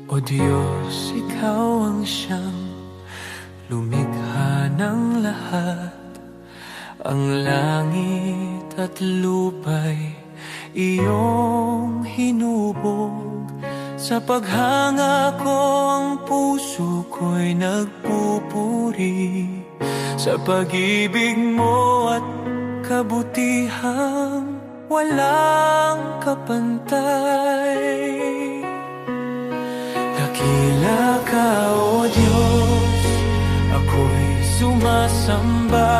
O Diyos, Ikaw ang siyang lumikha ng lahat. Ang langit at lupa'y iyong hinubog. Sa paghanga ko ang puso ko'y nagpupuri sa pag-ibig mo at kabutihang walang kapantay. Dakila ka, O Diyos, ako'y sumasamba.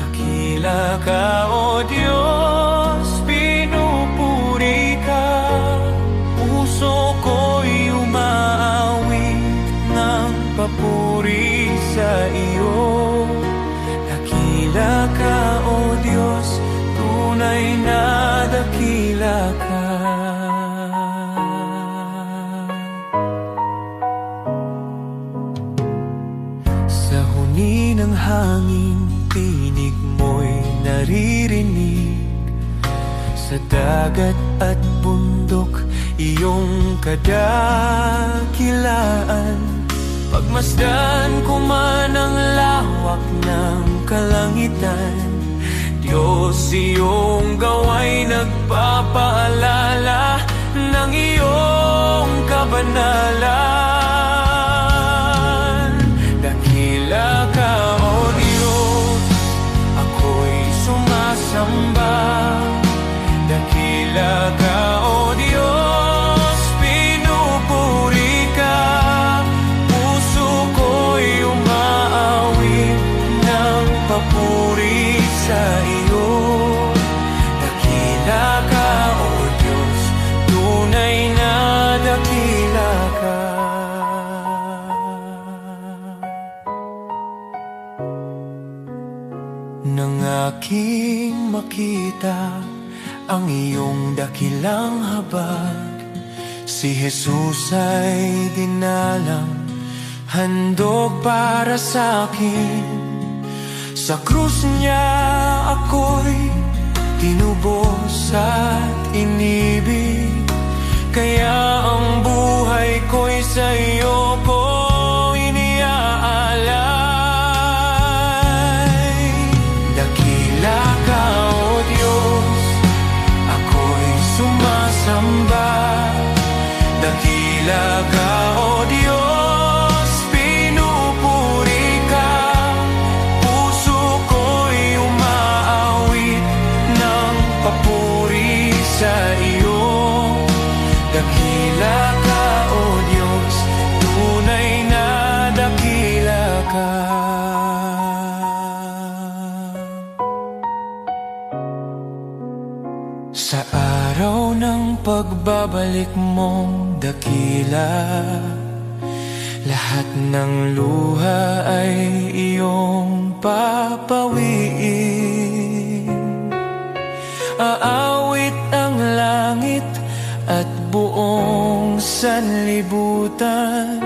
Dakila ka, O Diyos, pinupuri ka. Puso ko'y umaawit ng papuri sa iyo. Dakila ka, O Diyos, tunay na dakila ka. Sa huni ng hangin, tinig mo'y naririnig. Sa dagat at bundok, iyong kadakilaan. Pagmasdan ko man ang lawak ng kalangitan, Diyos, iyong gawa'y nagpapaalala ng iyong kabanalan. Dakila ka, O Diyos, ako'y sumasamba. Dakila ka, O Diyos, pinupuri ka. Puso ko'y umaawit ng papuri sa iyo. Dakila ka, O Diyos, tunay na dakila ka. Nang aking makita ang iyong dakilang habag, si Jesus ay dinalang, handog para sa akin. Sa krus niya ako'y tinubos at inibig, kaya ang buhay ko'y sa iyo ko iniaalay. Dakila ka, O Diyos, ako'y sumasamba. Dakila ka, O Diyos, pinupuri ka. Puso ko'y umaawit ng papuri sa iyo. Dakila ka, O Diyos, tunay na dakila ka. Sa araw ng pagbabalik mong dakila, lahat ng luha ay iyong papawiin. Aawit ang langit at buong sanlibutan.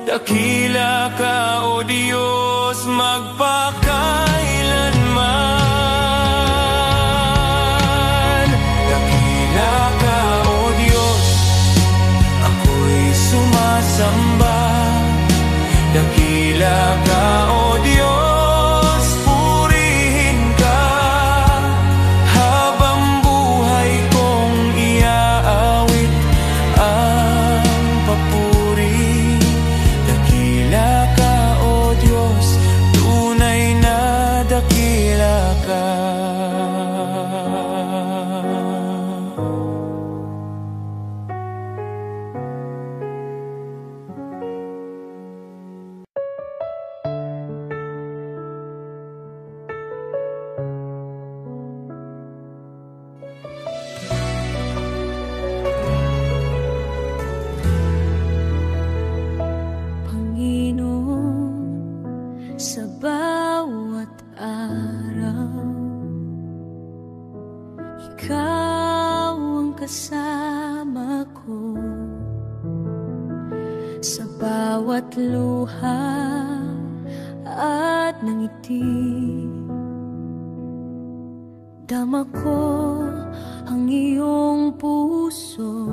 Dakila ka, O Diyos, magpakailanman. Dakila ka, O Diyos, ako'y sumasamba. Dakila ka, O Diyos, purihin ka. Habang buhay kong iaawit ang papuri. Dakila ka, O Diyos, tunay na dakila ka. Panginoon, sa bawat araw, Ikaw ang kasama ko. Sa bawat luha at ngiti, dama ko ang iyong puso.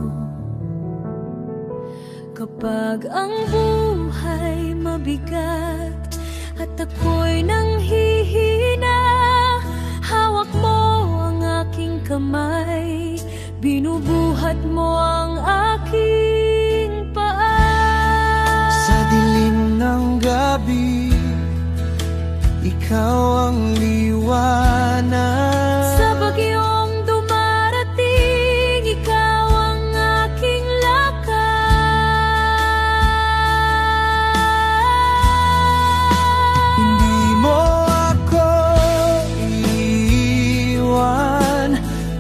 Kapag ang buhay mabigat at ako'y nanghihina, hawak mo ang aking kamay, binubuhat mo ang aking paa. Sa dilim ng gabi, ikaw ang liwanag. Sa bagyong dumarating, ikaw ang aking lakas. Hindi mo ako iiwan,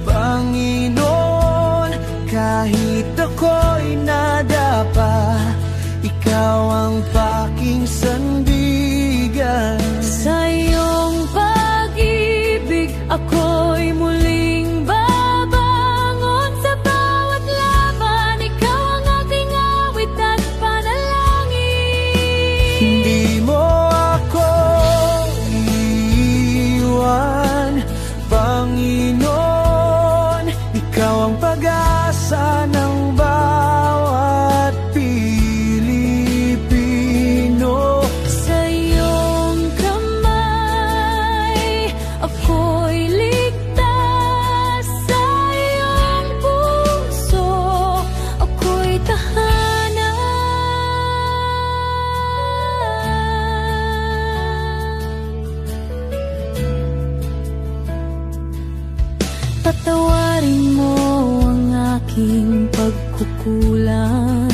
Panginoon, kahit ako'y nadapa, ikaw ang paking sandigan. Sa iyong pag-ibig, ako'y muling babangon. Sa bawat laban, ikaw ang aking awit at panalangin. Hindi mo ako iiwan, Panginoon, ikaw ang pag-asa ng bawat Pilipino. Sa iyong kamay, ako'y ligtas. Sa iyong puso, ako'y tahanan. Patawarin mo ang aking pagkukulang.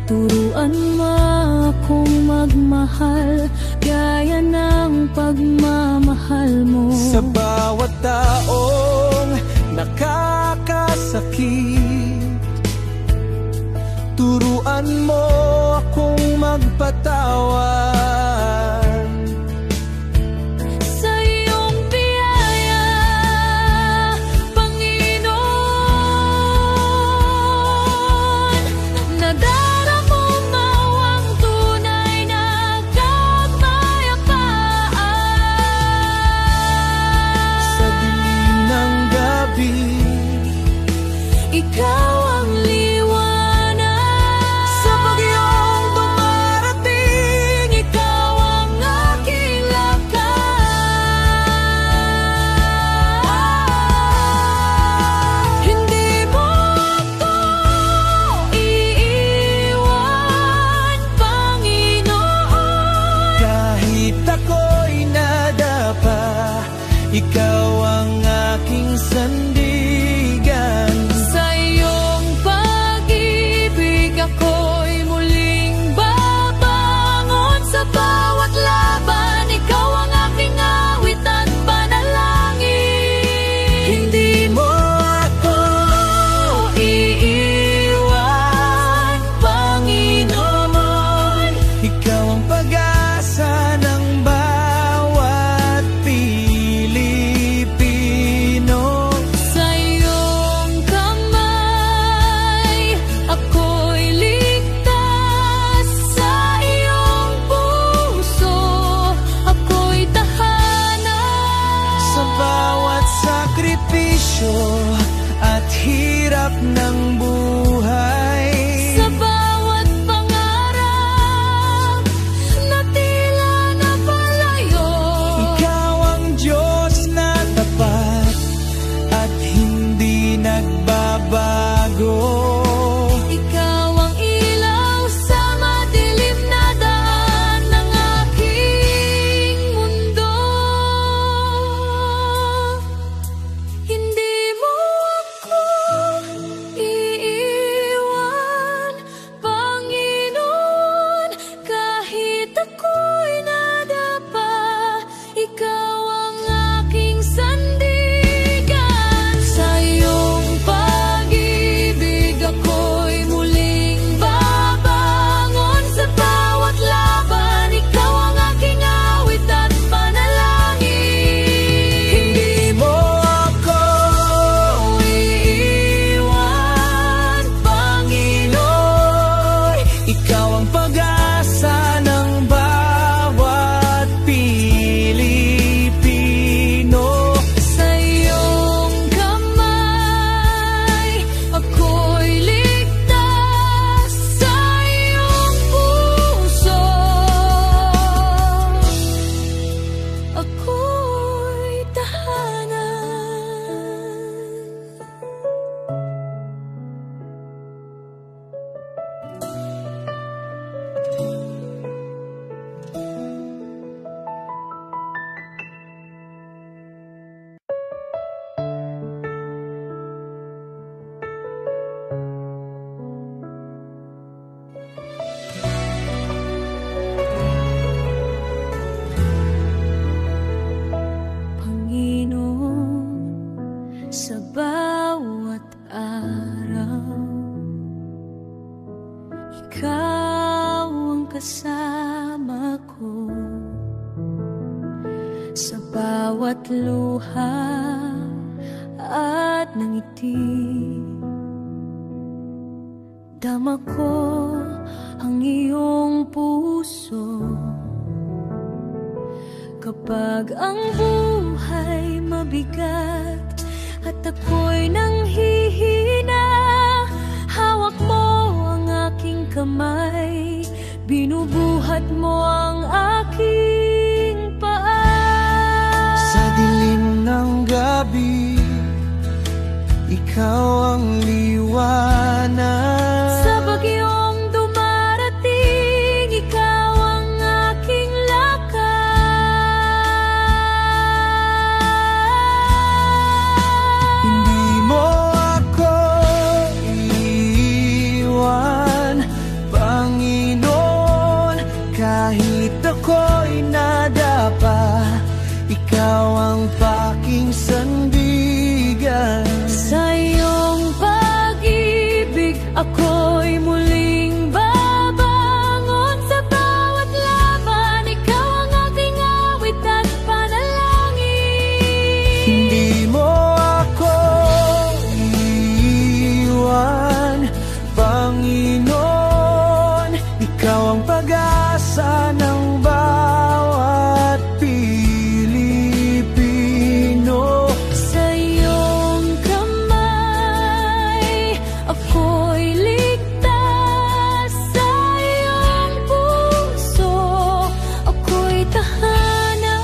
Turuan mo akong magmahal gaya ng pagmamahal mo. Sa bawat taong nakakasakit, turuan mo akong magpatawad. Sa iyong biyaya, Panginoon, nadaramo mo ang tunay na kapayapaan. Sa dilim ng gabi, Ikaw ang liwanag. sa bagyong dumarating, Ikaw ang aking lakas. Hindi mo ako iiwan, Panginoon. kahit ako'y nadapa, ikaw ang aking sandigan. Sa iyong pag-ibig, ako'y muling babangon. Sa bawat laban, ikaw ang aking awit at panalangin. Hindi mo ako iiwan, Panginoon. ikaw ang pag-asa ng bawat Pilipino. Sa iyong kamay, ako'y ligtas. Sa iyong puso, ako'y tahanan. Sa bawat sakripisyo at hirap ng buhay, Sa bawat pangarap na tila napalayo, ikaw ang Diyos na tapat at hindi nagbabago. ikaw ang ilaw sa madilim na daan ng aking mundo. Hindi mo ako iiwan, Panginoon, kahit ako'y nadapa, ikaw ang aking sandigan. Sa iyong pag-ibig, ikaw ang kasama ko sa bawat luha at ngiti. Dama ko ang iyong puso kapag ang buhay mabigat at ako'y nanghihina. Hawak mo ang aking kamay, binubuhat mo ang aking paa. Sa dilim ng gabi, ikaw ang liwanag. Sa bagyong dumarating, ikaw ang aking lakas. Hindi mo ako iiwan, Panginoon, kahit ako'y nadapa. Ikaw ang paking sandigan. Sa iyong pag-ibig, ako'y muling babangon sa bawat laban. Ikaw ang aking awit at panalangin. Hindi mo ako iiwan, Panginoon. Ikaw ang pag-asa ng bawat Pilipino. Sa iyong kamay, ako'y ligtas. Sa iyong puso, ako'y tahanan.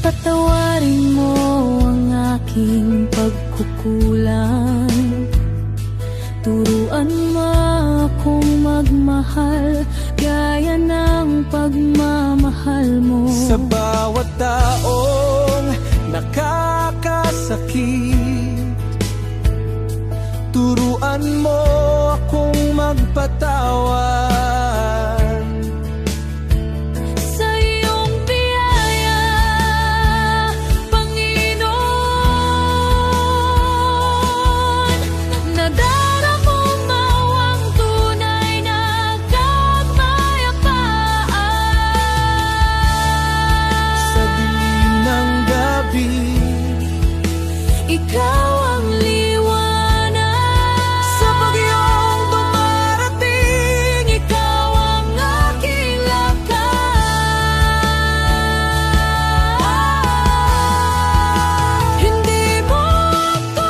Patawarin mo ang aking pagkukulang. Turuan mo akong magmahal gaya ng pagmamahal mo. Sa bawat taong nakakasakit, turuan mo akong magpatawad. Sa iyong biyaya, Panginoon, nadaramo mo ang tunay na kapayapaan. Sa dilim ng gabi, Ikaw ang liwanag. sa bagyong dumarating, Ikaw ang aking lakas. Hindi mo ako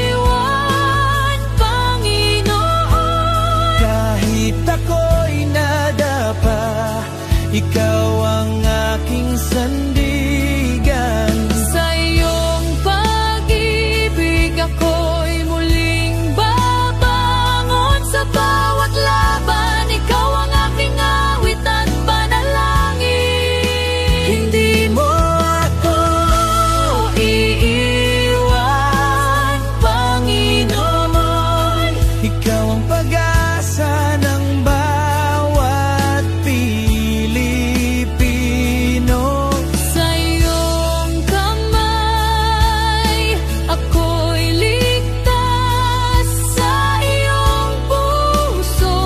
iiwan, Panginoon. kahit ako'y nadapa, ikaw ang aking sandigan. Sa iyong pag-ibig, ako'y muling babangon sa bawat laban. Ikaw ang aking awit at panalangin. Hindi mo ako iiwan, Panginoon. ikaw ang pag-asa ng bawat Pilipino. Sa iyong kamay, ako'y ligtas. Sa iyong puso,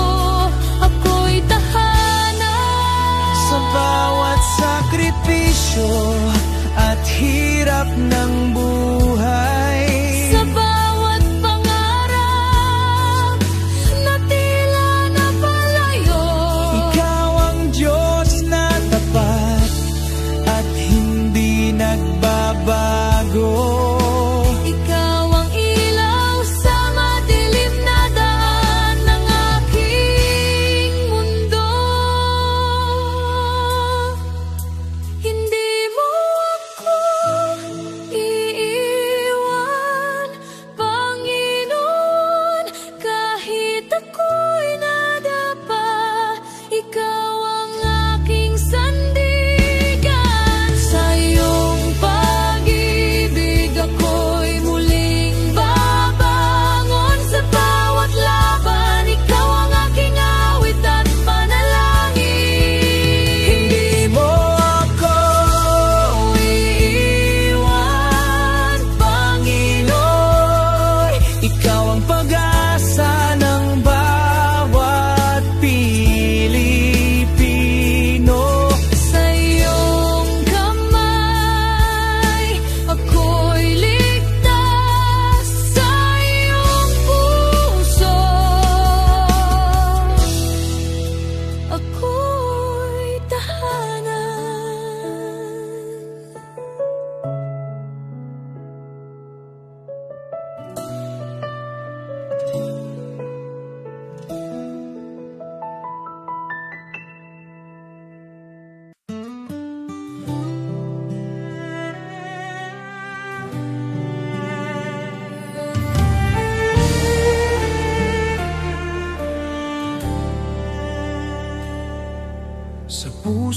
ako'y tahanan. Sa bawat sakripisyo at hirap ng buhay, Sa bawat pangarap na tila napalayo, ikaw ang Diyos na tapat at hindi nagbabago. ikaw ang ilaw sa madilim na daan ng aking mundo. Hindi mo ako iiwan,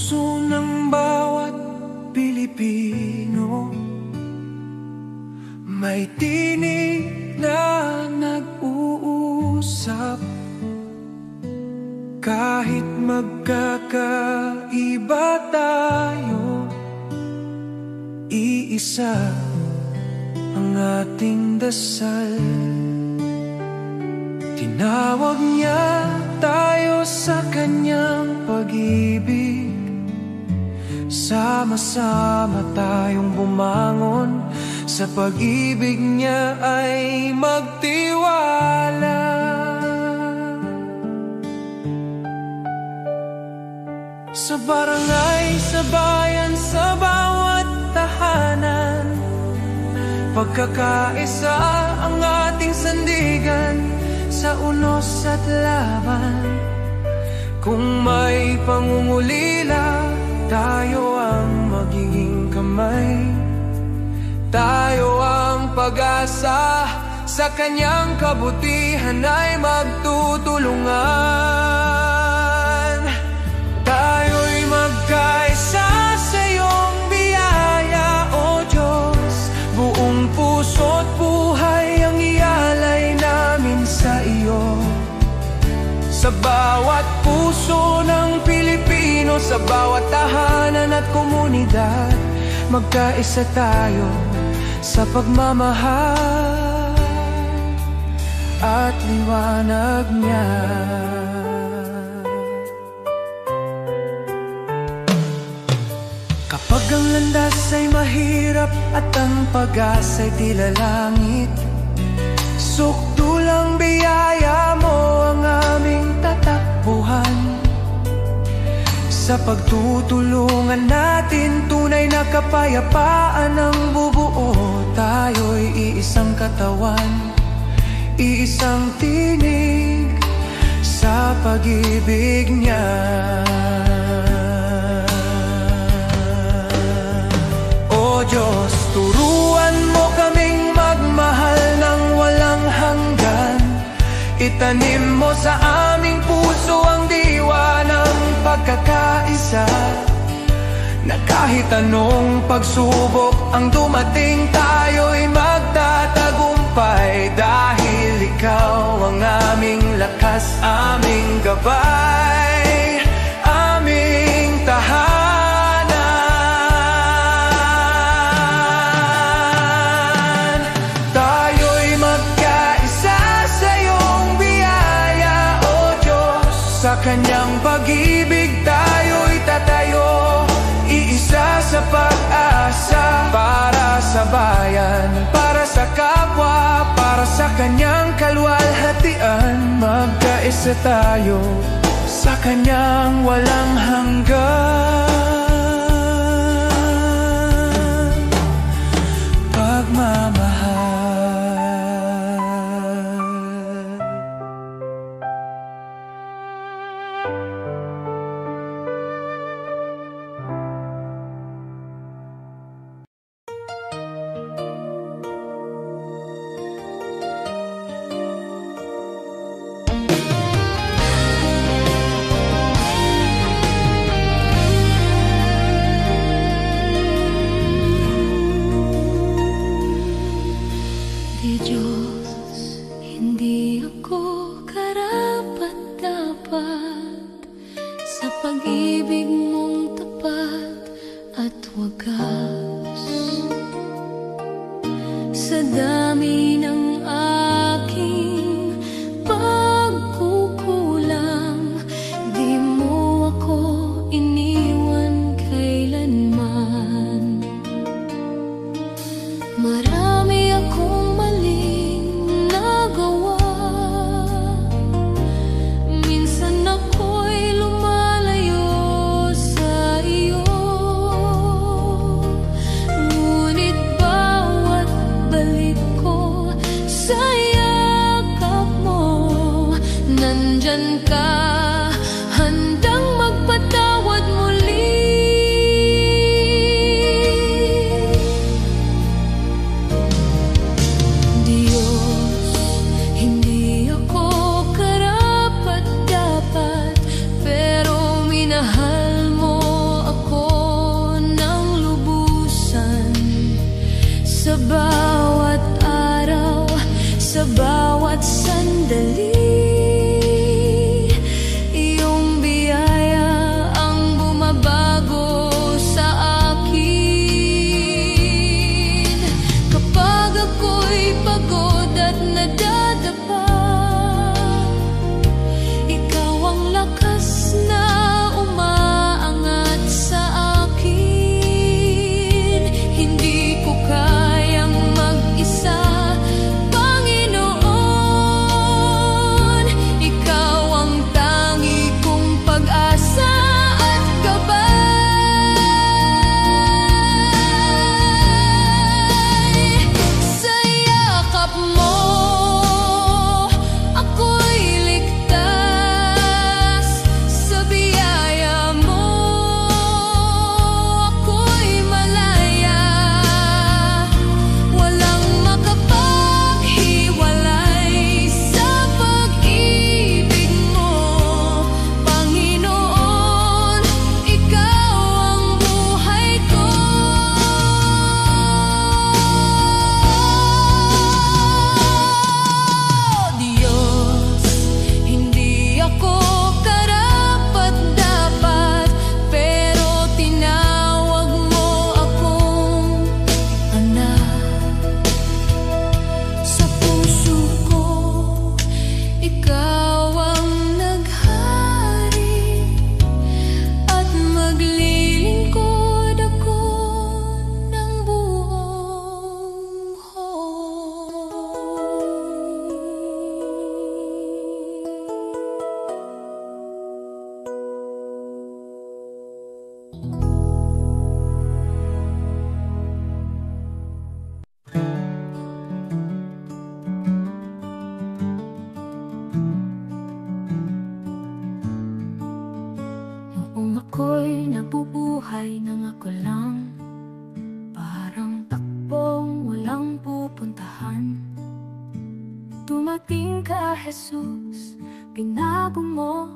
puso ng bawat Pilipino, may tinig na nag-uusap. Kahit magkakaiba tayo, iisa ang ating dasal. Tinawag niya tayo sa kanyang pag-ibig. Sama-sama tayong bumangon, sa pag-ibig niya ay magtiwala. Sa barangay, sa bayan, sa bawat tahanan, pagkakaisa ang ating sandigan. Sa unos at laban, kung may pangungulila, tayo ang magiging kamay. Tayo ang pag-asa, sa kanyang kabutihan ay magtutulungan. Tayo'y magkaisa sa iyong biyaya, O Diyos. Buong puso't buhay ang ialay namin sa iyo. Sa bawat puso ng Pilipino, sa bawat tahanan at komunidad, magkaisa tayo sa pagmamahal at liwanag niya. Kapag ang landas ay mahirap at ang pag-asa'y tila langit, sukdulang biyaya mo ang aming tatakbuhan. Sa pagtutulungan natin, tunay na kapayapaan ang bubuo. Tayo'y iisang katawan, iisang tinig sa pag-ibig niya. O Diyos, turuan mo kaming magmahal ng walang hanggan. Itanim mo sa aming puso ang diwa ng pagkakaisa, na kahit anong pagsubok ang dumating, tayo'y magtatagumpay. Dahil ikaw ang aming lakas, aming gabay, aming tahanan. Tayo'y magkaisa sa iyong biyaya, O Diyos. Sa kanyang pag-ibig tayo'y tatayo, iisa sa pag-asa. Para sa bayan, para sa kapwa, para sa kanyang kaluwalhatian, magkaisa tayo sa kanyang walang hanggan pagmamahal. sandali. Iyong biyaya ang bumabago sa akin. Kapag ako'y pagod at nadadapa, ikaw ang lakas na umaangat sa akin. Hindi ko kayang mag-isa, Panginoon. Ikaw ang tangi kong pag-asa at gabay. Sa yakap mo ako'y ligtas, sa biyaya mo ako'y malaya. Walang makapaghiwalay sa pag-ibig mo, Panginoon. Ikaw ang buhay ko. Diyos, hindi ako karapat-dapat, pero tinawag mo akong anak. Sa puso ko, ikaw ang naghari, at maglilingkod ako ng buong Noong ako'y nabubuhay nang ako lang, parang takbong walang pupuntahan, dumating ka, Jesus, binago mo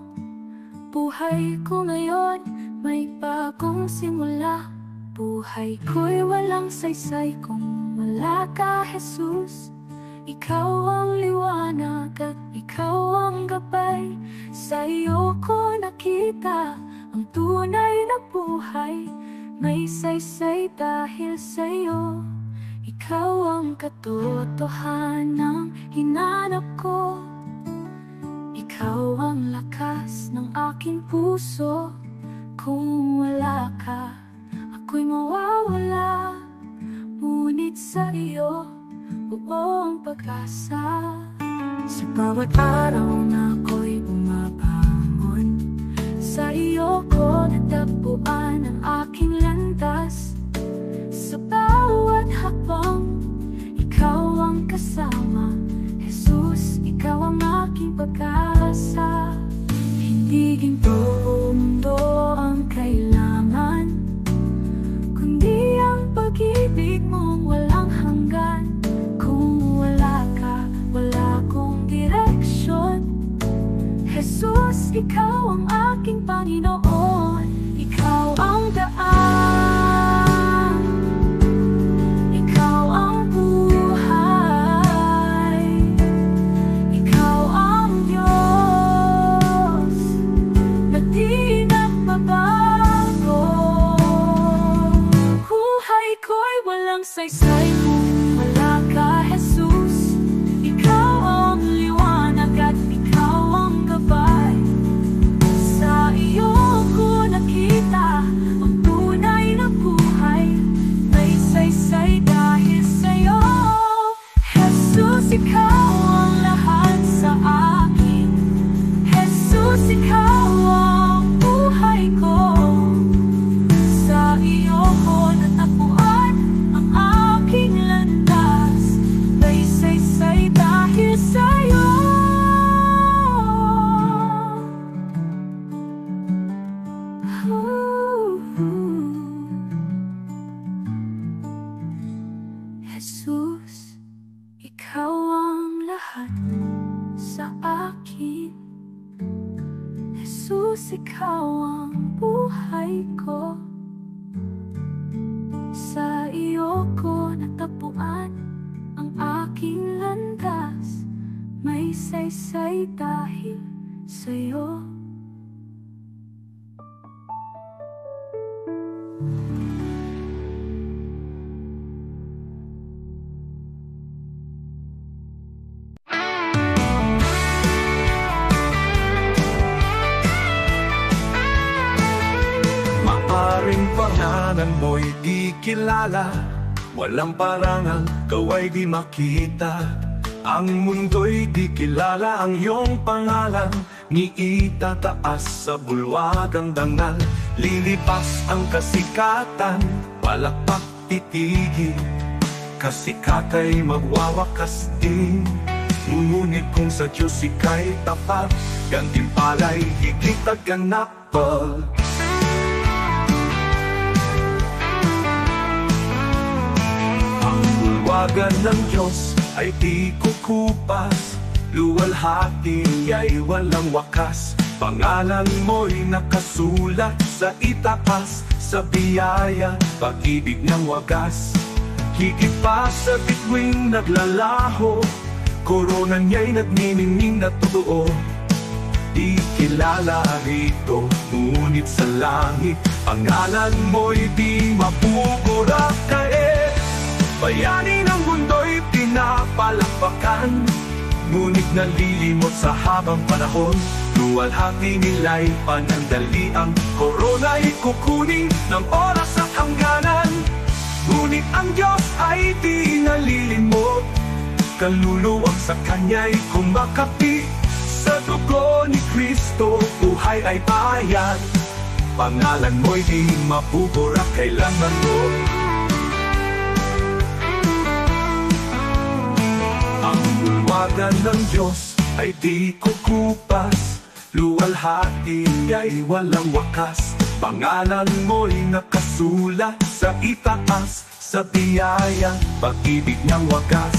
buhay ko ngayon. May bagong simula, buhay ko'y walang saysay kung wala ka, Jesus. Ikaw ang liwanag at ikaw ang gabay. Sa iyo ko nakita ang tunay na buhay. May saysay dahil sa iyo. Ikaw ang katotohanang hinanap ko. Ikaw ang lakas ng aking puso. Kung wala ka, ako'y mawawala. Ngunit sa iyo, buong pag-asa. Sa bawat araw na ako'y bumabangon, sa iyo ko natagpuan ang aking landas. Sa bawat hakbang, ikaw ang kasama. Jesus, ikaw ang aking pag-asa. Hindi ginto o mundo ang kailangan, kundi ang pag-ibig mong walang hanggan. Kung wala ka, wala akong direksyon. Jesus, ikaw ang aking Panginoon. Ikaw ang daan, ikaw ang buhay, ikaw ang Diyos na di nagbabago. Buhay ko'y walang saysay kung wala ka, Jesus. Ikaw ang liwanag at ikaw ang gabay. Sa iyo ko nakita ang tunay na buhay. May saysay dahil sa iyo. Jesus, ikaw ang lahat sa akin. Jesus, ikaw ang buhay ko. Sa iyo ko natagpuan ang aking landas. May saysay dahil sa iyo. Jesus, ikaw ang lahat sa akin. Jesus, ikaw ang buhay ko. Sa iyo ko natagpuan ang aking landas. may saysay dahil sa'yo. Maaring pangalan mo'y di kilala, walang parangal, kaway di makita. Ang mundo'y di kilala ang iyong pangalan, ni itataas sa bulwagang dangal. Lilipas ang kasikatan, palakpak titigil, kasikatay magwawakas din. Ngunit kung sa Diyos ika'y tapat, gantimpala'y higit at ganapal. Bulwagan ng Diyos ay di kukupas, luwalhati niya'y walang wakas. Pangalan mo'y nakasulat sa itaas, sa biyaya, pag-ibig ng wagas. Higit pa sa bituing naglalaho, korona niya'y nagniningning na totoo. Di kilala rito, ngunit sa langit, pangalan mo'y di mapupurak kahit bayani ng mundo'y pinapalakpakan, ngunit nalilimot sa habang panahon. Luwalhati nila'y panandali, ang korona'y kukunin ng oras at hangganan. Ngunit ang Diyos ay di nalilimot, kaluluwag sa Kanya'y kumakapi. Sa dugo ni Kristo, buhay ay bayad, pangalan mo'y di mapupurak kailanman mo. Bulwagan ng Diyos ay di kukupas, luwalhati niya'y walang wakas. Pangalan mo'y nakasulat sa itaas, sa biyaya, pag-ibig niyang wagas.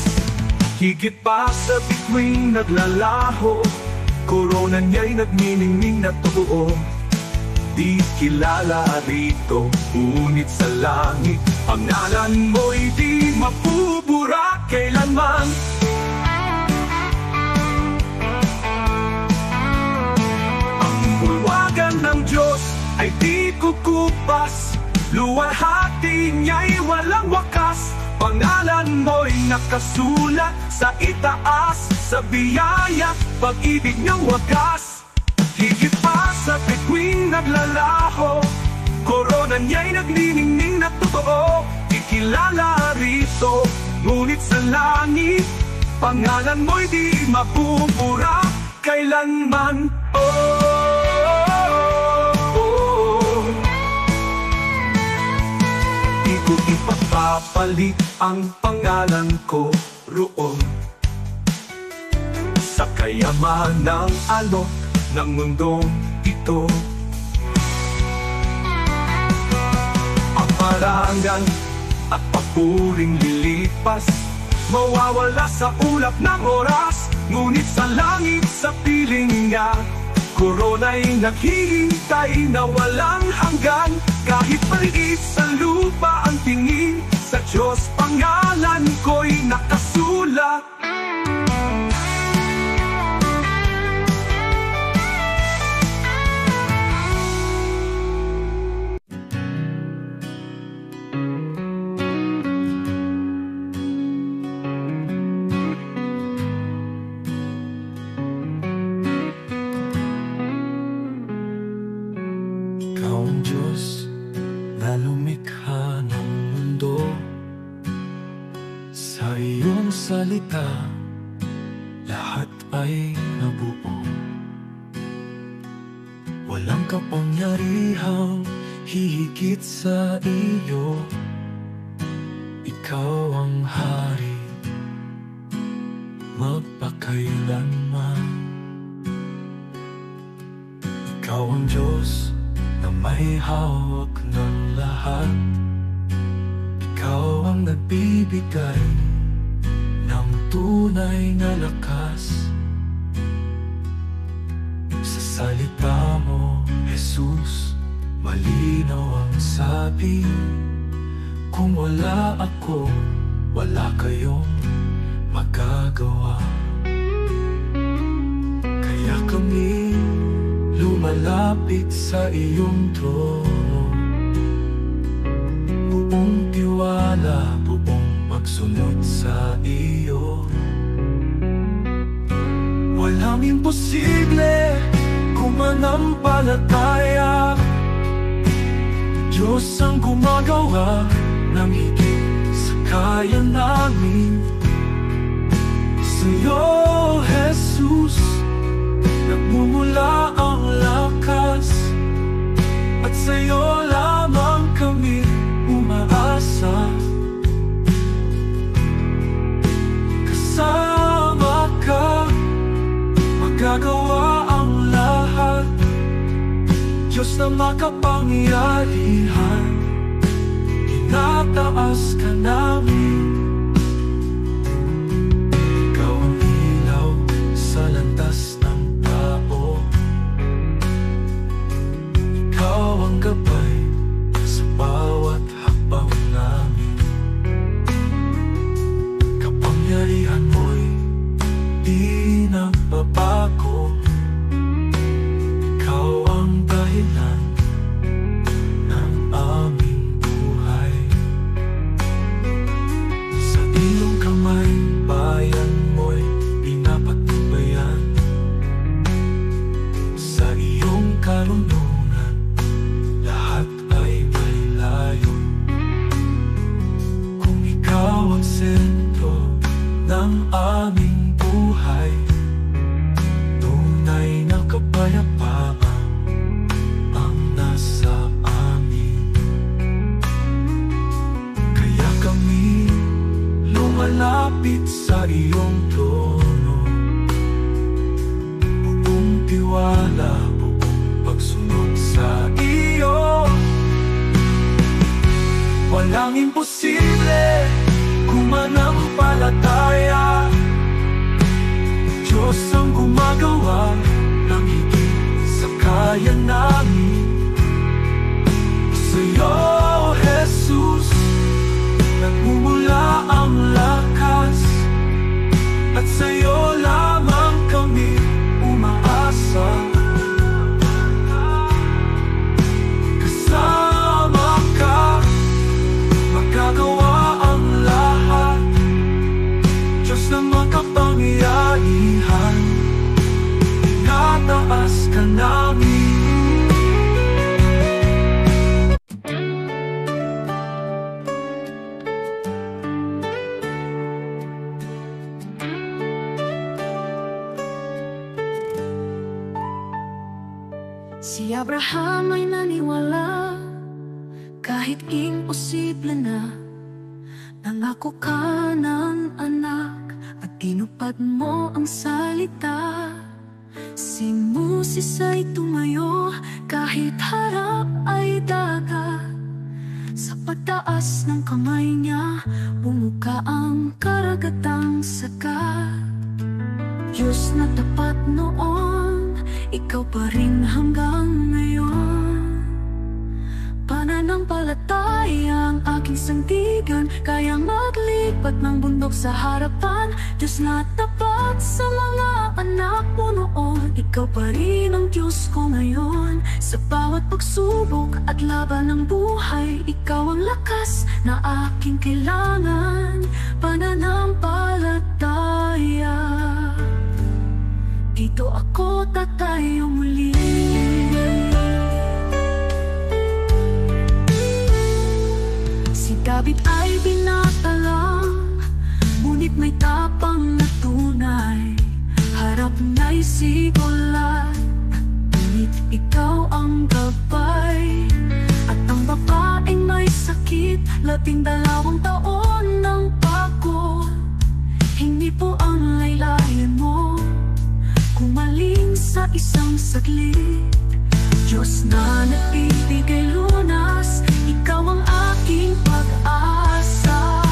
Higit pa sa bituing naglalaho, korona niya'y nagniningning na totoo. Di kilala rito, ngunit sa langit, pangalan mo'y di mapupurak kailanman. Ng Diyos ay di kukupas, luwalhati niya'y walang wakas. Pangalan mo'y nakasulat sa itaas, sa biyaya, pag-ibig niyang wagas. Higit pa sa bituing naglalaho, korona niya'y nagniningning na totoo. Ikilala rito, ngunit sa langit, pangalan mo'y di mapupurak kailanman. Ipapalit ang pangalan ko roon sa kayamanang alok ng mundong ito. Ang parangal at papuring lilipas, mawawala sa ulap ng oras. Ngunit sa langit, sa piling niya, korona'y naghihintay na walang hanggan. Kahit maliit sa lupa ang tingin, sa Diyos pangalan ko'y nakasulat. Ikaw ang Diyos na lumikha ng mundo, sa iyong salita lahat ay nabuo. Walang kapangyarihang hihigit sa iyo. Ikaw ang hari magpakailanman. Ikaw ang Diyos na may hawak ng lahat. Ikaw ang nagbibigay ng tunay na lakas. Sa salita mo, Jesus, malinaw ang sabi, kung wala ako, wala kayong magagawa. Kaya kami lumalapit sa iyong trono, buong tiwala, buong pagsunod sa iyo. Walang imposible kung manampalataya. Diyos ang gumagawa ng higit sa kaya namin. Sa'yo, Jesus, nagmumula ang lakas, at sa'yo lamang kami umaasa. Kasama ka, magagawa ang lahat. Diyos na makapangyarihan, tinataas ka namin. Ikaw ang ilaw sa landas ng tao, ikaw ang gabay sa bawat hakbang namin. Kapangyarihan mo'y di nagbabago, ikaw ang dahilan ng aming buhay. Sa iyong kamay, bayan mo'y pinapatnubayan. Sa iyong karunungan, lahat ay may layo. Kung ikaw ang sentro ng aming buhay, tunay na kapayapaan ang nasa amin. Kaya kami lumalapit sa iyong trono, buong tiwala, buong pagsunod sa iyo. Walang imposible kung manampalataya. Diyos ang gumagawa ng higit sa kaya namin. Sa'yo, Jesus, nagmumula ang lakas, at sa'yo lamang kami umaasa. Kasama ka, magagawa ang lahat. Diyos na makapangyarihan, tinataas ka namin. Si Abraham ay naniwala kahit imposible na. Nangako ka ng anak at tinupad mo ang salita. Si Moses ay tumayo kahit harap ay dagat. Sa pagtaas ng kamay niya, bumuka ang karagatang sagat. Diyos na tapat noon, ikaw pa rin hanggang ngayon. Pananampalataya ang aking sandigan, kaya maglipat ng bundok sa harapan. Diyos na tapat sa mga anak mo noon, ikaw pa rin ang Diyos ko ngayon. Sa bawat pagsubok at laban ng buhay, ikaw ang lakas na aking kailangan. Pananampalataya, dito ako tatayo muli. Si David ay binatalang, ngunit may tapang na tunay. Harap na'y sigulat, ngunit ikaw ang gabay. At ang babaeng may sakit, 12 taon ng pagod. Hindi po ang laylayan mo kumaling sa isang saglit. Diyos na nagbibigay lunas, ikaw ang aking pag-asa.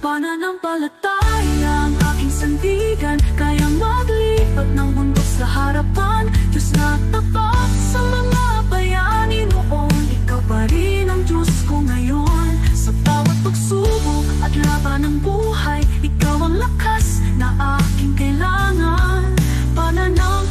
Pananampalataya ang aking sandigan, kaya maglipat ng bundok sa harapan. Diyos na tapat sa mga bayani noon, ikaw pa rin ang Diyos ko ngayon. Sa bawat pagsubok at laban ng buhay, ikaw ang lakas na aking kailangan. Pananampalataya,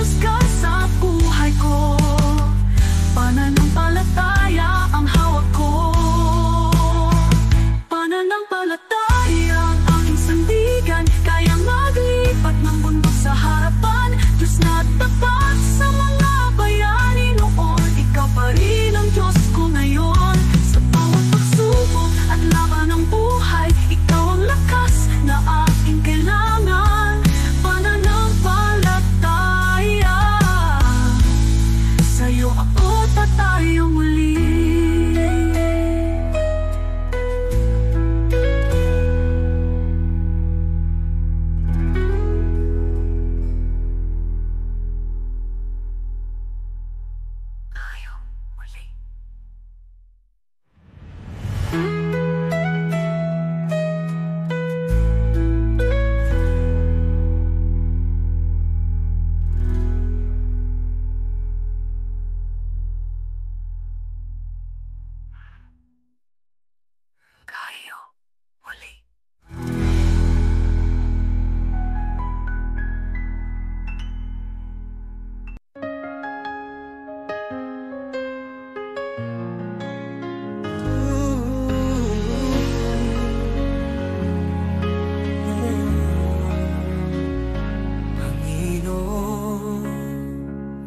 Diyos ka sa buhay ko. Pananampalataya ang hawak ko. Pananampalataya ang aking sandigan, kayang maglipat ng bundok sa harapan. Diyos na tapat sa mga bayani noon, ikaw pa rin ang Diyos ko ngayon. Sa bawat pagsubok at laban ng buhay, ikaw ang lakas na aking kailangan. Pananampalataya, sa'yo ako tatayo muli.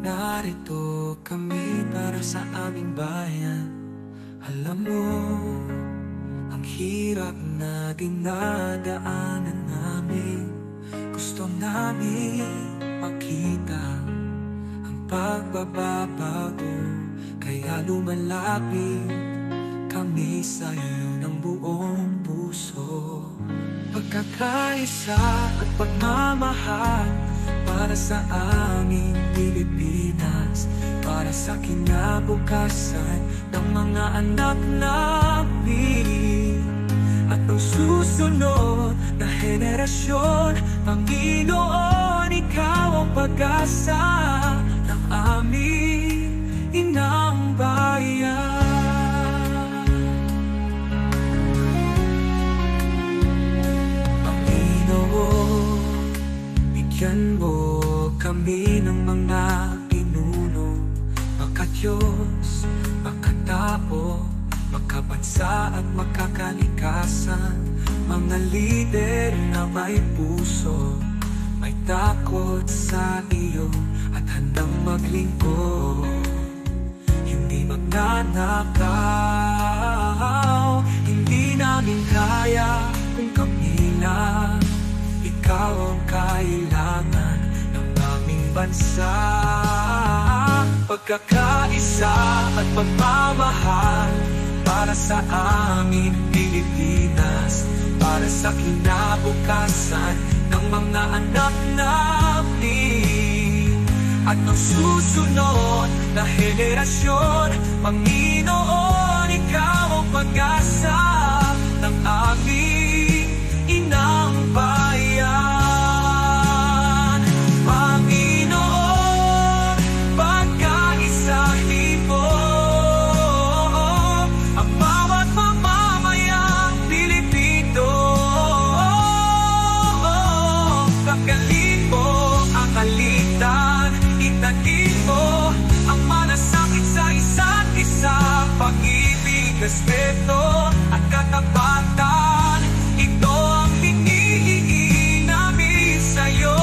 Narito kami para sa aming bayan. Alam mo, ang hirap na dinadaanan namin. Gusto namin makita ang pagbabago, kaya lumalapit kami sa'yo ng buong puso. Pagkakaisa at pagmamahal para sa aming Pilipinas, para sa kinabukasan ng mga anak namin at ang susunod na henerasyon. Panginoon, ikaw ang pag-asa ng aming inang bayan. Panginoon, bigyan mo kami ng mga pinuno, makadiyos, makatao, makabansa at makakalikasan. Mga lider na may puso, may takot sa iyo at handang maglingkod. Hindi magnanakaw, hindi namin kaya kung kami lang. Ikaw ang kailangan ng aming bansa. Pagkakaisa at pagmamahal para sa amin Pilipinas, para sa kinabukasan ng mga anak namin at ang susunod na henerasyon. Panginoon, ikaw ang pag-asa ng aming inang bayan. Panginoon, pagkaisahin mo ang bawat mamamayang Pilipino. Pagkalin mo ang alitan, itanin mo ang malasakit sa isa't isa. Pag-ibig, respeto at katapatan, ito ang hinihiling namin sa'yo.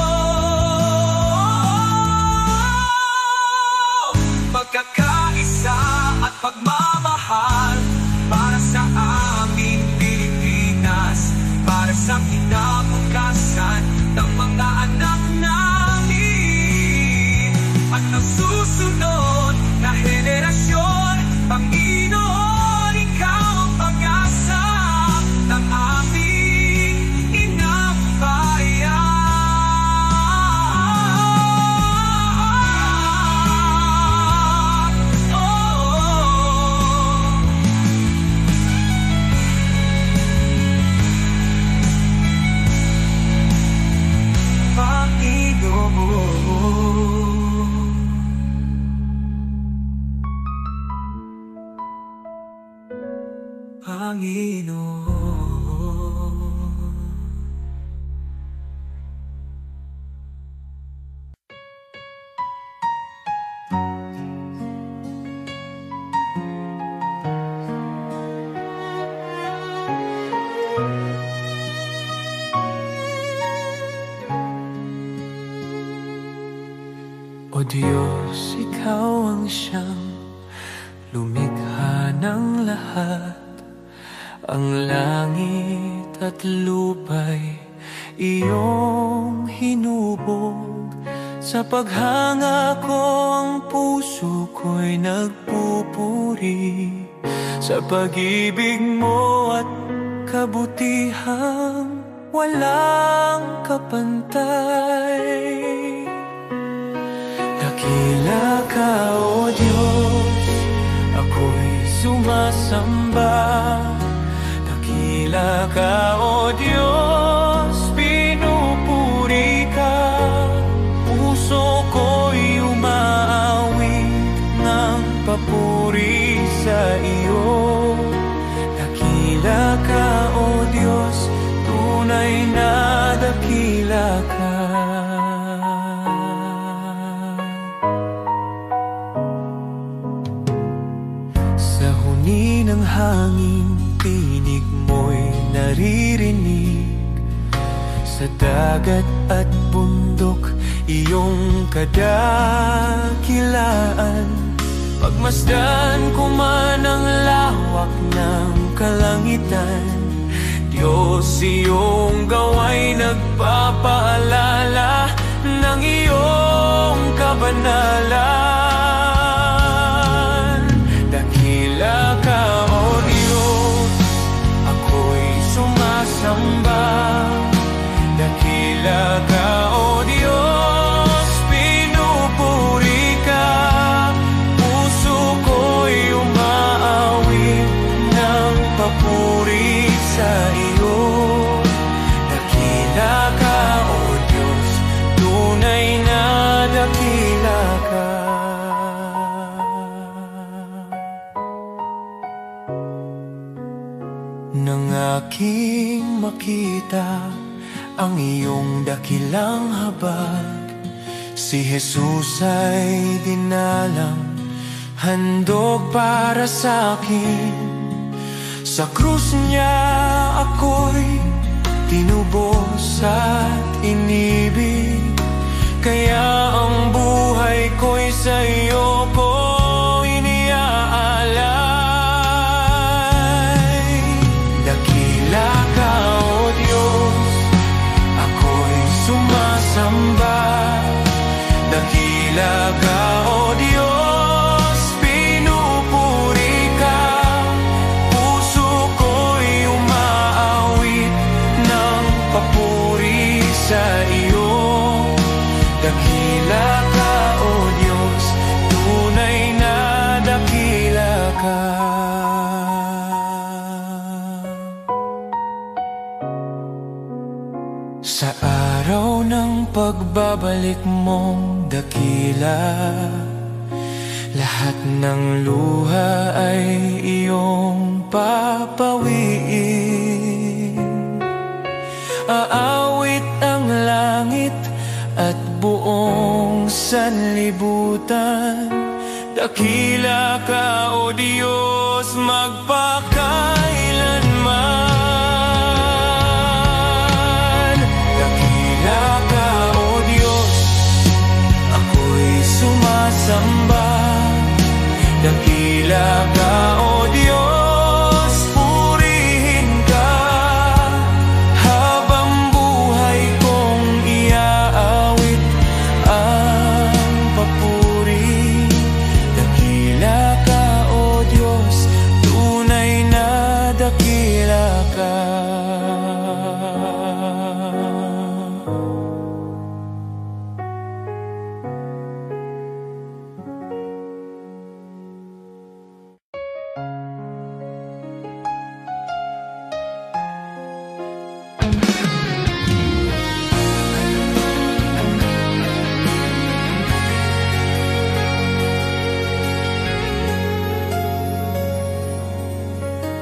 Pagkakaisa at pagmamahal para sa aming Pilipinas, para sa kinabukasan ng mga anak namin at ang susunod na henerasyon. Panginoon, ikaw ang O Diyos, Ikaw ang siyang lumikha ng lahat. Ang langit at lupa'y iyong hinubog. Sa paghanga ko ang puso ko'y nagpupuri sa pag-ibig mo at kabutihang walang kapantay. Dakila ka, O Diyos, ako'y sumasamba. Dakila ka, O Diyos, pinupuri ka. Puso ko'y umaawit ng papuri sa iyo. Dakila ka, O Diyos, tunay na dakila ka. Sa huni ng hangin, tinig mo'y naririnig. Sa dagat at bundok, iyong kadakilaan. Pagmasdan ko man ang lawak ng kalangitan, Diyos, iyong gawa'y nagpapaalala ng iyong kabanalan. Dakila ka, O Diyos, ako'y sumasamba. Dakila ka, O Diyos, pinupuri ka. Puso ko'y umaawit ng papuri sa iyo. Dakila ka, O Diyos, tunay na dakila ka. Nang aking makita ang iyong dakilang habag, si Jesus ay dinalang, handog para sa akin. Sa krus niya ako'y tinubos at inibig, kaya ang buhay ko'y sa iyo ko iniaalay. Dakila ka, O Diyos, ako'y sumasamba. Dakila ka, O Diyos, pinupuri ka. Puso ko'y umaawit ng papuri sa iyo. Dakila ka, O Diyos, tunay na dakila ka. Sa araw ng pagbabalik mong dakila, lahat ng luha ay iyong papawiin. Aawit ang langit at buong sanlibutan. Dakila ka, O Diyos, magpakailanman. Dakila ka, O Diyos, ako'y sumasamba. Dakila ka, O Diyos, purihin ka. Habang buhay kong iaawit ang papuri. Dakila ka, O Diyos, tunay na dakila ka.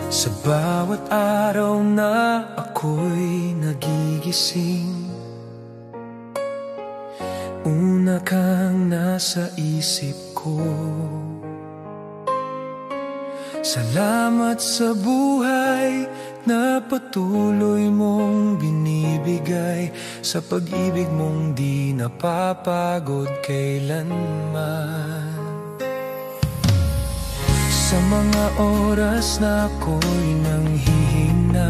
Sa bawat araw na ako'y nagigising, una kang nasa isip ko. Salamat sa buhay na patuloy mong binibigay sa pag-ibig mong di napapagod kailanman. Sa mga oras na ako'y nanghihina,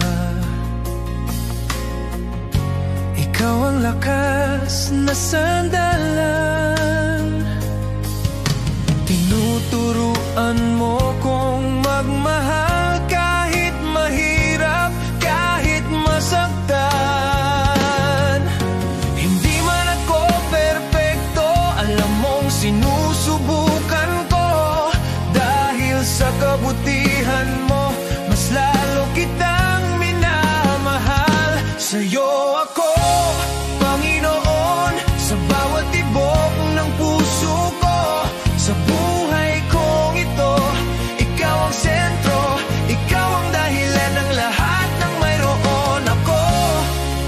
ikaw ang lakas na sandalan. Tinuturuan mo kong magmahal kahit mahirap, kahit masaktan. Hindi man ako perpekto, alam mong sinusubukan ko. Dahil sa kabutihan mo, mas lalo kitang minamahal. Sa'yo ako, Panginoon, sa bawat tibok ng puso ko. Sa buhay kong ito, ikaw ang sentro, ikaw ang dahilan ng lahat ng mayroon ako.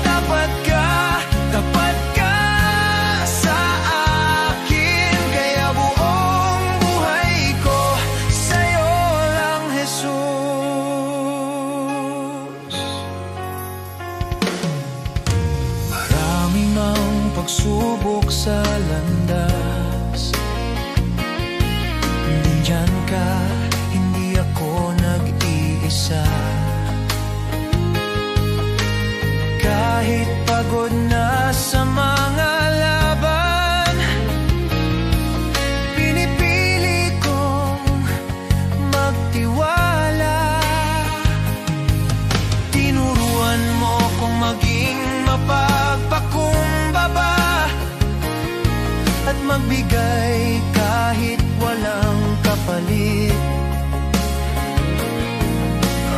Tapat ka sa akin, kaya buong buhay ko sa'yo lang, Jesus. Maraming ang pagsubok sa landas, nandyan ka, hindi ako nag-iisa. Kahit pagod na sa mga laban, pinipili kong magtiwala. Tinuruan mo kong maging mapagpakumbaba at magbigay kahit walang kapalit.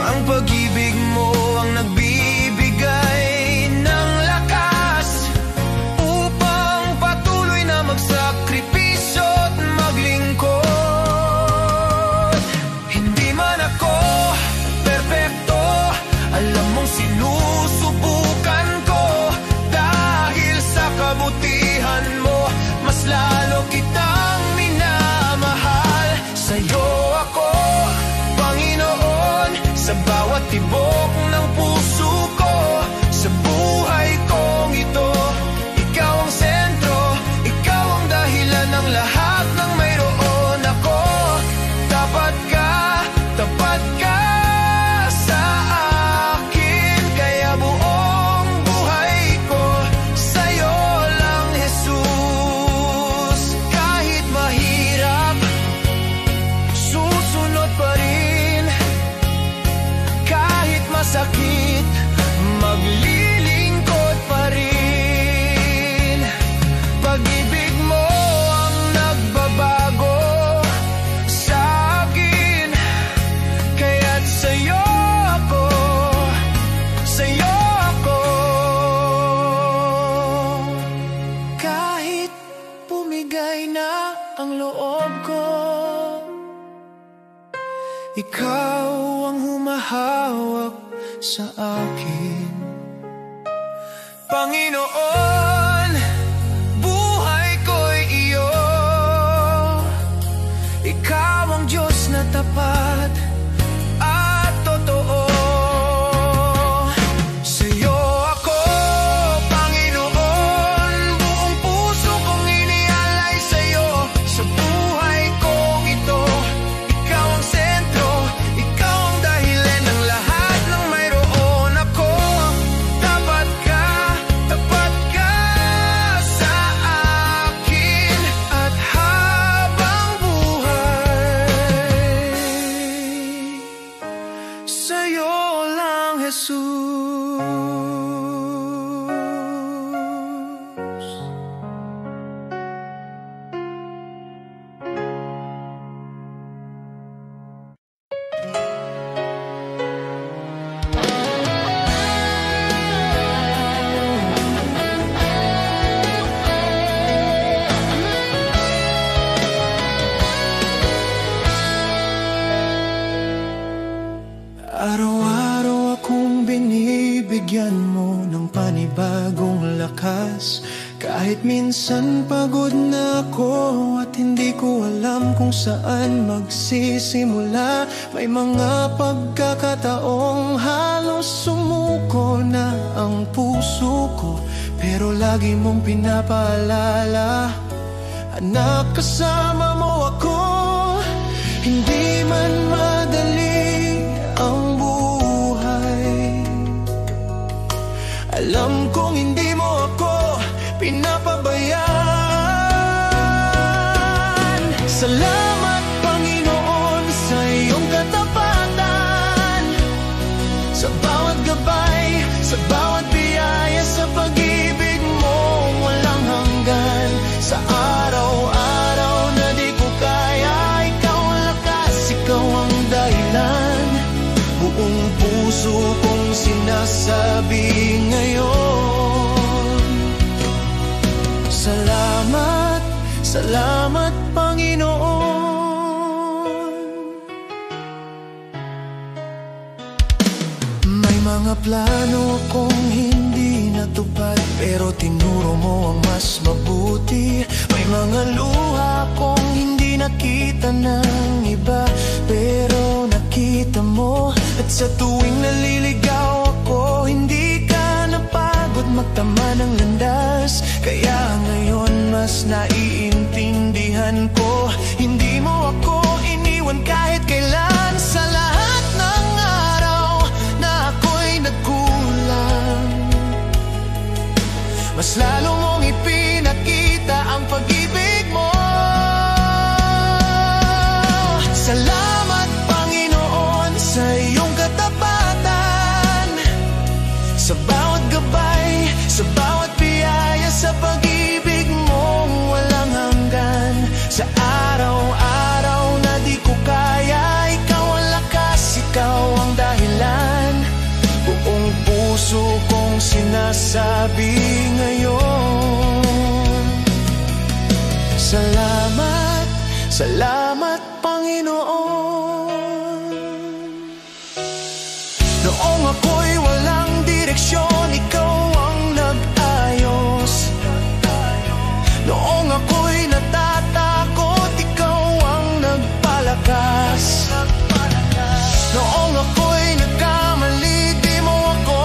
Ang pag-ibig mo ang nagbibigay ng lakas upang patuloy na magsakripisyo at maglingkod. Hindi man ako perpekto, alam mong sinusubukan ko. Dahil sa kabutihan mo, mas lalo kitang minamahal. Sa'yo ako, Panginoon, sa bawat tibok ng puso ko. Sa buhay kong ito, ikaw ang sentro, ikaw ang dahilan ng lahat ng mayroon ako. Tapat ka sa akin, kaya buong buhay ko sa'yo lang, Jesus. Kahit mahirap, susunod pa rin. Kahit masakit, maglilingkod pa rin. Pag-ibig mo ang nagbabago sa akin, kaya't sa'yo ako, sa'yo ako. Kahit bumigay na ang loob ko, ikaw ang humahawak sa akin. Panginoon, buhay ko'y iyo. Ikaw ang Diyos na tapat at totoo. Sa'yo ako, Panginoon, buong puso kong inialay sa'yo. Sa buhay kong ito, ikaw ang sentro, ikaw ang dahilan ng lahat ng mayroon ako. Tapat ka Minsan pagod na ako at hindi ko alam kung saan magsisimula. May mga pagkakataong halos sumuko na ang puso ko, pero lagi mong pinapaalala, anak, kasama mo ako. Hindi man madali ang buhay, alam kong hindi mo ako pinapabayaan. Salamat, Panginoon, sa iyong katapatan, sa bawat gabay, sa bawat biyaya, sa pag-ibig mo walang hanggan. Sa araw-araw na di ko kaya, ikaw ang lakas, ikaw ang dahilan. Buong puso kong sinasabi ngayon, salamat, salamat, Panginoon. May mga plano akong hindi natupad, pero tinuro mo ang mas mabuti. May mga luha akong hindi nakita ng iba, pero nakita mo. At sa tuwing naliligaw ako, hindi ka napagod magtama ng landas. Kaya ngayon mas naiintindihan ko, hindi mo ako iniwan kahit kailan. Sa lahat ng araw na ako'y nagkulang, mas lalo mong ipinakita ang pag-ibig mo. Salamat, Panginoon, sa iyong katapatan, sa bawat gabay, sa bawat biyaya, sa pag-ibig mo walang hanggan. Sa araw-araw na di ko kaya, ikaw ang lakas, ikaw ang dahilan. Buong puso kong sinasabi ngayon, salamat, salamat, Panginoon. Noong ako'y walang direksyon, ikaw ang nag-ayos. Noong ako'y natatakot, ikaw ang nagpalakas. Noong ako'y nagkamali, di mo ako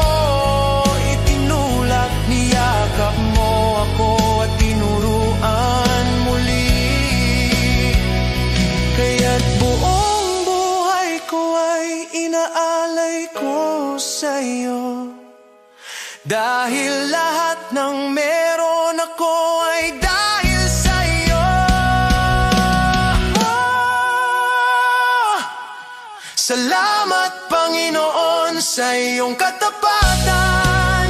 itinulak. Niyakap mo ako at tinuruan muli. Kaya't buong buhay ko ay inaalay ko sa'yo, dahil lahat ng meron ako ay dahil sa'yo. Salamat, Panginoon, sa iyong katapatan.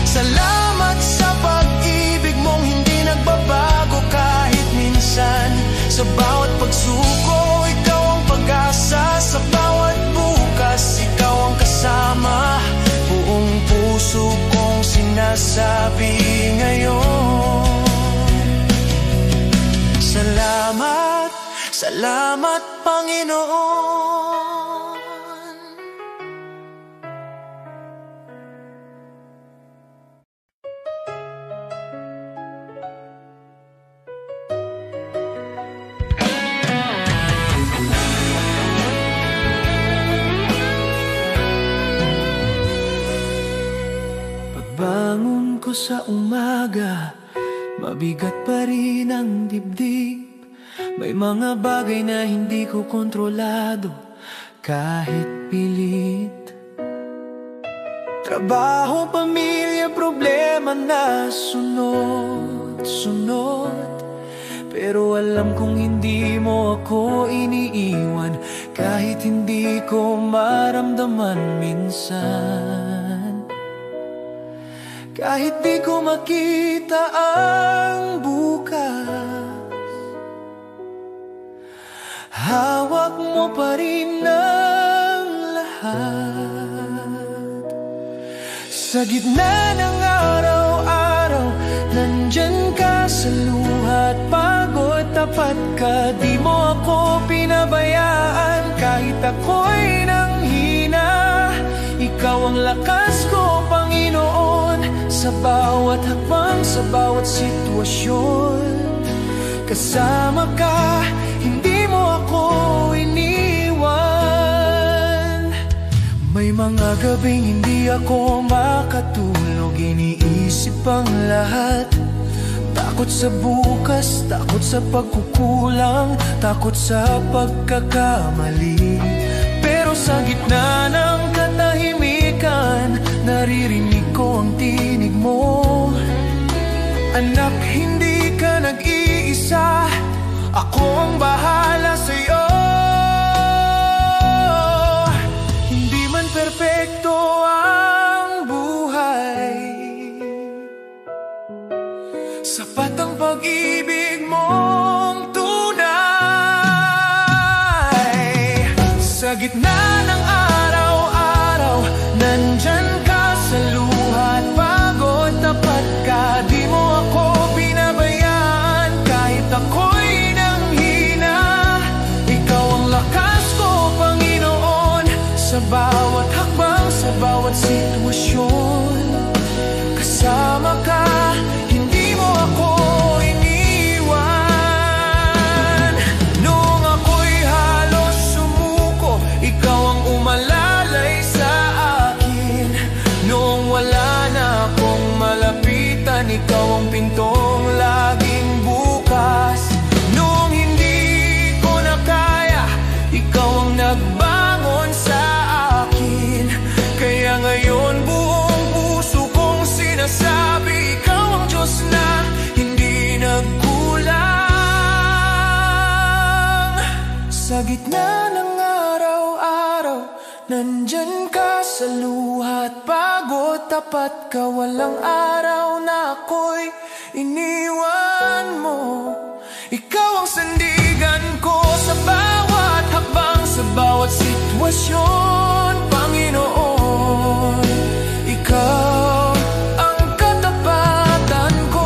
Salamat sa pag-ibig mong hindi nagbabago kahit minsan. Sa bawat pagsuko, ikaw ang pag-asa. Sa bawat bukas, ikaw ang kasama. Buong puso kong sinasabi ngayon, salamat, salamat, Panginoon. Pagbangon ko sa umaga, mabigat pa rin ang dibdib. May mga bagay na hindi ko kontrolado kahit pilit. Trabaho, pamilya, problema na sunod-sunod, pero alam kong hindi mo ako iniiwan kahit hindi ko maramdaman minsan. Kahit di ko makita ang bukas, hawak mo pa rin ang lahat. Sa gitna ng araw-araw, nandyan ka sa luha at pagod. Tapat ka, di mo ako pinabayaan. Kahit ako'y nanghina, ikaw ang lakas ko, Panginoon. Sa bawat hakbang, sa bawat sitwasyon. Kasama ka, hindi mo ako iniwan. May mga gabing hindi ako makatulog, iniisip ang lahat. Takot sa bukas, takot sa pagkukulang, takot sa pagkakamali. Pero sa gitna ng katahimikan, naririnig ko ang tinig mo. Anak, hindi ka nag-iisa, ako ang bahala sa'yo. Hindi man perpekto ang buhay, sapat ang pag-ibig mong tunay. Sa gitna ng araw-araw, nandyan ka sa luha at pagod. Tapat ka, di mo ako pinabayaan kahit ako'y nanghina. Ikaw ang lakas ko, Panginoon, sa bawat hakbang, sa bawat sitwasyon. Kasama ka, hindi mo ako iniwan. Noong ako'y halos sumuko, ikaw ang umalalay sa akin. Noong wala na akong malapitan, ikaw ang pintong laging bukas. Noong hindi ko na kaya, ikaw ang nagbangon sa akin. Kaya ngayon buong puso kong sinasabi, ikaw ang Diyos na hindi nagkulang. Sa gitna ng araw-araw, nandyan ka sa luha at pagod. Tapat ka, walang araw na ako'y iniwan mo. Ikaw ang sandigan ko sa bawat hakbang, sa bawat sitwasyon. Panginoon, ikaw ang katapatan ko.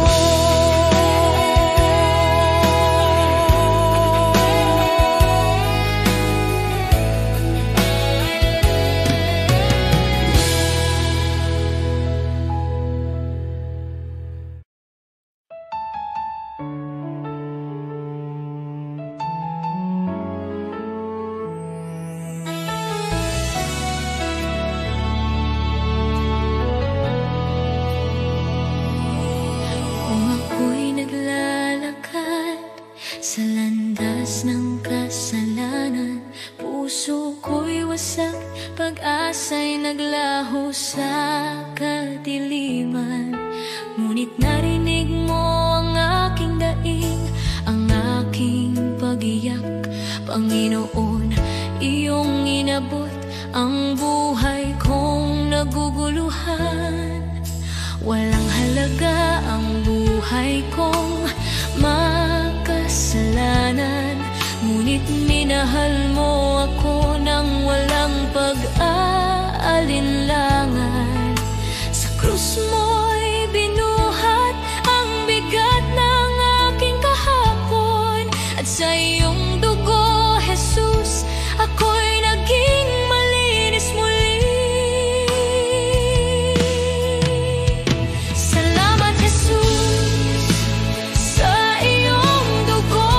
Kung ako'y naglalakad sa landas ng kasalanan, puso ko'y wasak, pag-asa'y naglaho sa kadiliman. Ngunit narinig mo ang aking daing, ang aking pag-iyak. Panginoon, iyong inabot ang buhay kong naguguluhan. Walang halaga ang buhay kong makasalanan, ngunit minahal mo ako nang walang pag-aalinlangan. Sa krus mo'y binuhat ang bigat ng aking kahapon, at sa iyong dugo, Jesus, ako'y naging malinis muli. Salamat, Jesus, sa iyong dugo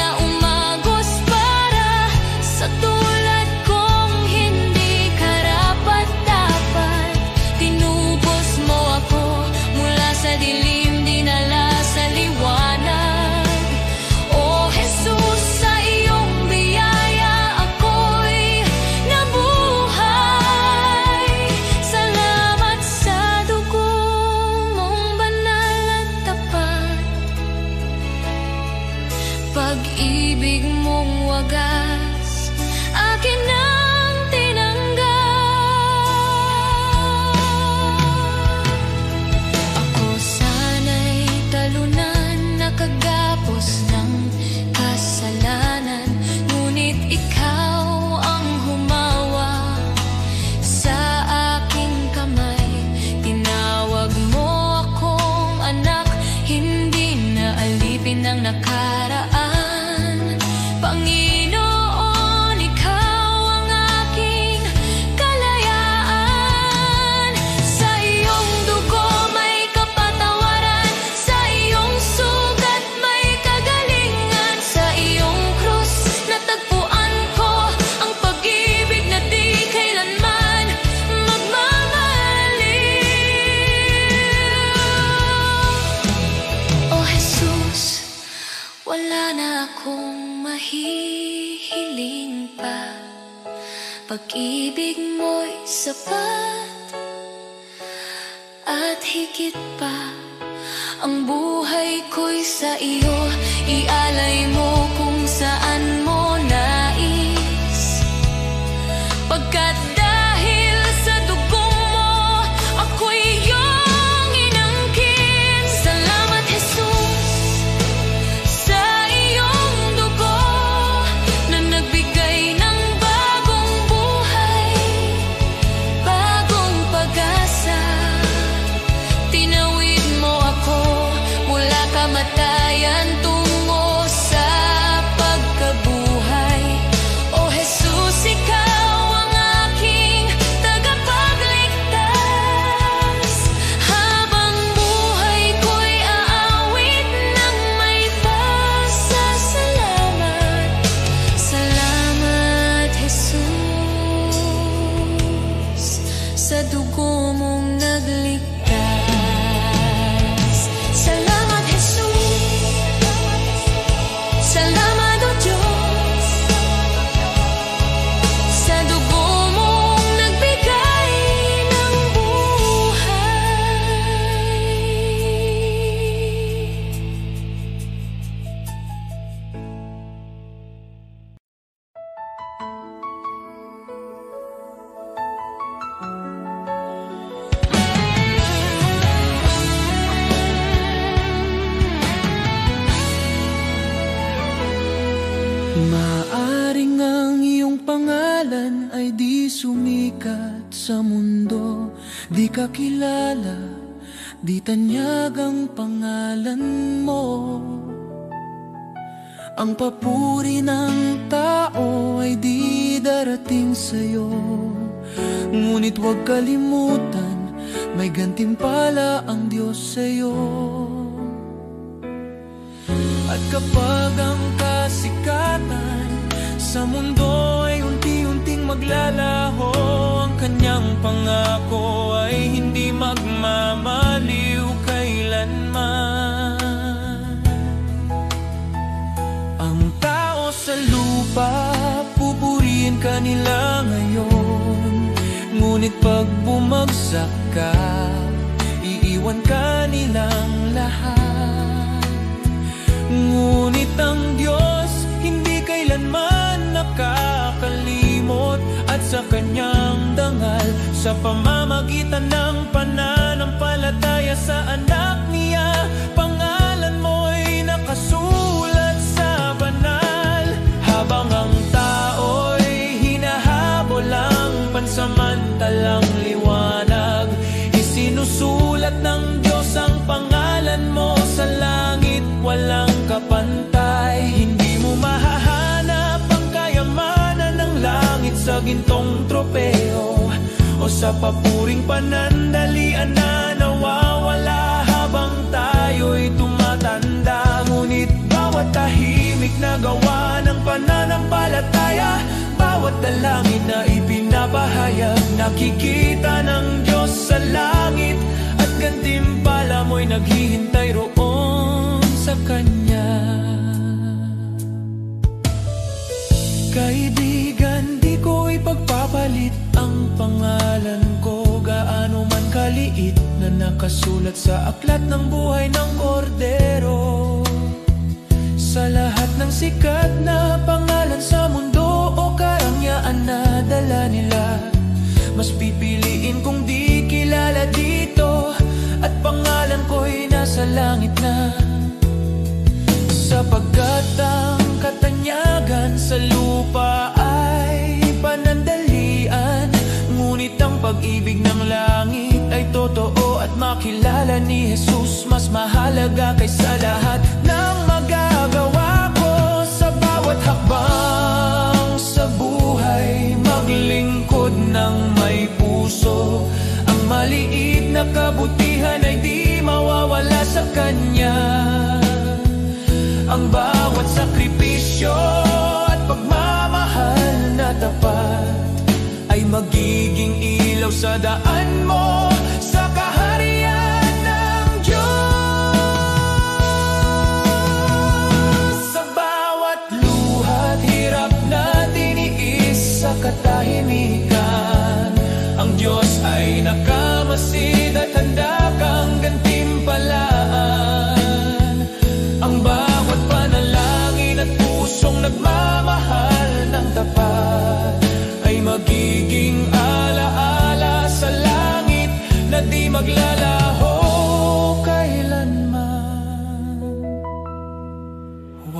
na umagos para sa tulad kong hindi karapat-dapat. Tinubos mo ako mula sa dilim, dinala sa liwanag. O Jesus, sa iyong biyaya ako'y nabuhay. Salamat sa dugo mong banal at tapat, pag-ibig mong wagas, akin ang tinanggap. Ako sana'y talunan, nakagapos ng kasalanan, ngunit ikaw ang humawa sa aking kamay. Tinawag mo akong anak, hindi na alipin ng nakaraan. Panginoon, ikaw ang aking kalayaan. Sa iyong dugo, Wala na akong mahihiling pa, pag-ibig mo'y sapat at higit pa. Ang buhay ko'y sa iyo, ialay mo kung saan mo nais. Pagkat dahil sa dugo mo, ako'y iyong inangkin. Salamat Jesus sa iyong dugo na nagbigay ng bagong buhay, bagong pag-asa. Tinawid mo ako mula kamatayan tungo sa pagkabuhay. O Jesus, ikaw ang aking tagapagligtas. Habang buhay ko'y aawit ng may pasasalamat. Salamat Jesus sa dugo mong nagligtas. Salamat Jesus, salamat o Diyos sa dugo mong nagbigay ng buhay. Maaring ang iyong pangalan ay di sumikat sa mundo, di ka kilala, di tanyag ang pangalan mo. Ang papuri ng tao ay di darating sa'yo, ngunit huwag kalimutan, may gantimpala ang Diyos sa'yo. At kapag ang kasikatan sa mundo ay unti-unting maglalaho, ang kanyang pangako ay hindi magmamaliw kailanman. Ang tao sa lupa, pupurihin ka nila ngayon, ngunit pag bumagsak ka, iiwan ka nilang lahat. Ngunit ang Diyos hindi kailanman nakakalimot, at sa kanyang dangal, sa pamamagitan ng pananampalataya sa anak niya, pangalan mo'y nakasulat sa banal. Habang ang tao'y hinahabol ang pansamantalang liwanag, isinusulat ng Diyos ang pangalan mo sa langit, walang kapantay. Hindi mo mahahanap ang kayamanan ng langit sa gintong tropeo o sa papuring panandalian na nawawala habang tayo'y tumatanda. Ngunit bawat tahimik na gawa ng pananampalataya, bawat dalangin na ipinapahayag, nakikita ng Diyos sa langit, at gantimpala mo'y naghihintay roon sa Kanya. Kaibigan, di ko ipagpapalit ang pangalan ko, gaano man kaliit, na nakasulat sa aklat ng buhay ng Kordero. Sa lahat ng sikat na pangalan sa mundo o karangyaan na dala nila, mas pipiliin kung di kilala dito, at pangalan ko'y nasa langit na. Sapagkat ang katanyagan sa lupa ay panandalian, ngunit ang pag-ibig ng langit ay totoo, at makilala ni Jesus mas mahalaga kaysa lahat ng magagawa ko. Sa bawat hakbang sa buhay, maglingkod ng may puso, ang maliit na kabutihan ay di mawawala sa Kanya. Ang bawat sakripisyo at pagmamahal na tapat ay magiging ilaw sa daan mo sa kaharian ng Diyos.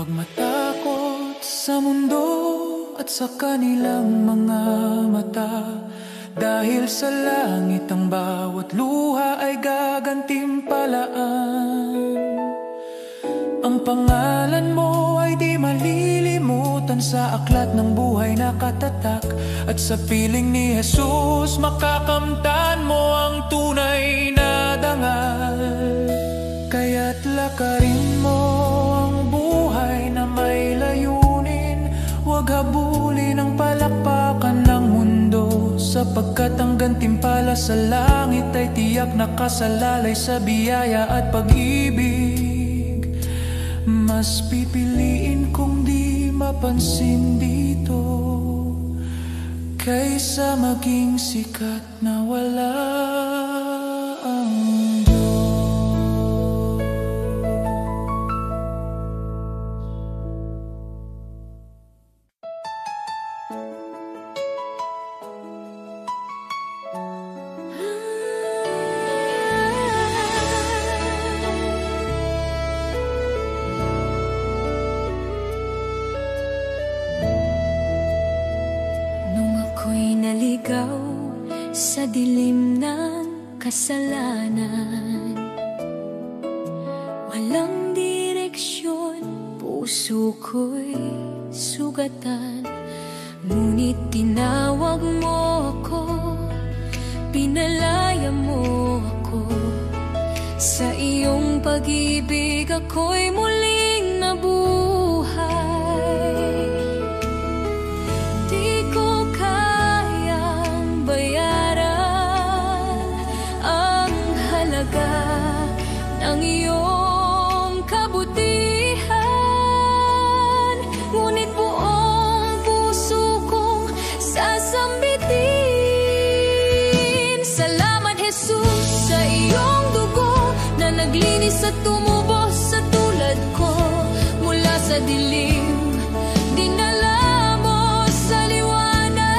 Huwag matakot sa mundo at sa kanilang mga mata, dahil sa langit ang bawat luha ay gagantimpalaan. Ang pangalan mo ay di malilimutan sa aklat ng buhay na katatak, at sa piling ni Jesus makakamtan mo ang tunay na dangal. Kaya't lakarin mo ang buhay na may layunin, huwag habulin ang palakpakan ng mundo, sapagkat ang gantimpala sa langit ay tiyak nakasalalay sa biyaya at pag-ibig. Mas pipiliin kong di mapansin dito kaysa maging sikat na wala ang sa dilim ng kasalanan. Walang direksyon, puso ko'y sugatan. Ngunit tinawag mo ako, pinalaya mo ako. Sa iyong pag-ibig ako'y muling nabuhay. Ang iyong kabutihan, ngunit buong puso kong sasambitin. Salamat Jesus sa iyong dugo na naglinis at tumubos sa tulad ko. Mula sa dilim, dinala mo sa liwanag.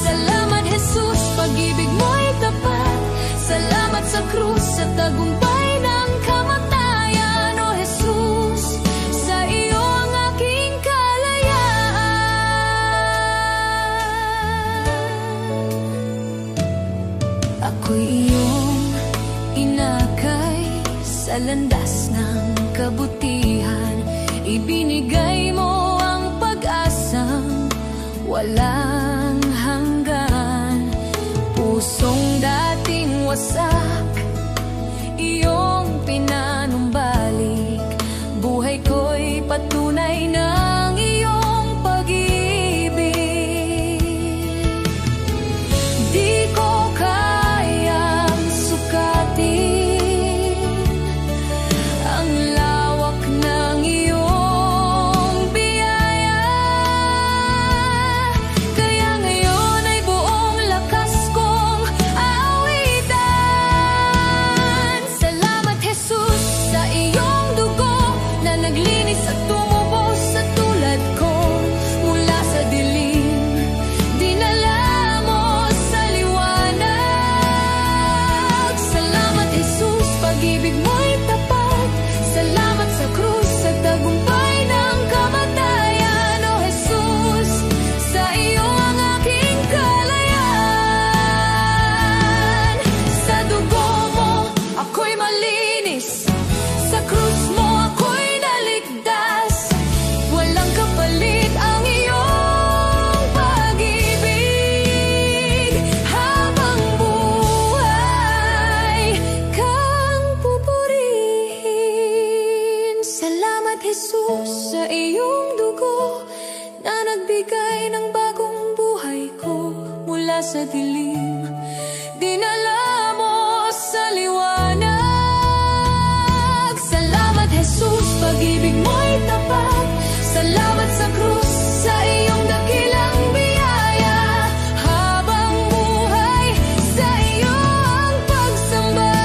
Salamat Jesus, pag-ibig mo'y tapat. Salamat sa krus sa tagumpay ng kamatayan. O Jesus, sa iyo ang aking kalayaan. Ako'y iyong inakay sa landas ng kabutihan. Ibinigay mo ang pag-asang walang hanggan. Pusong dating wasak, iyong pinanumbalik. Buhay ko'y patunay ng iyong pag-ibig. Di ko kayang sukatin ang lawak ng iyong biyaya. Kaya ngayon ay buong lakas kong awitan. Salamat Jesus sa iyong dugo na naglinis at tumubos sa tulad ko. Mula sa dilim, dinala mo sa liwanag. Salamat Jesus, pag-ibig mo'y tapat. Salamat sa krus sa tagumpay ng kamatayan. O Jesus, sa iyo ang aking kalayaan. Sa dugo mo ako'y malinis, sa krus mo ako'y naligtas. Walang kapalit ang iyong pag-ibig. Habang buhay kang pupurihin. Salamat Jesus sa iyong dugo na nagbigay ng bagong buhay ko. Mula sa dilim, dinala mo sa liwanag. Salamat Jesus, pag-ibig mo'y tapat. Salamat sa krus, sa iyong dakilang biyaya. Habang buhay, sa iyong pagsamba.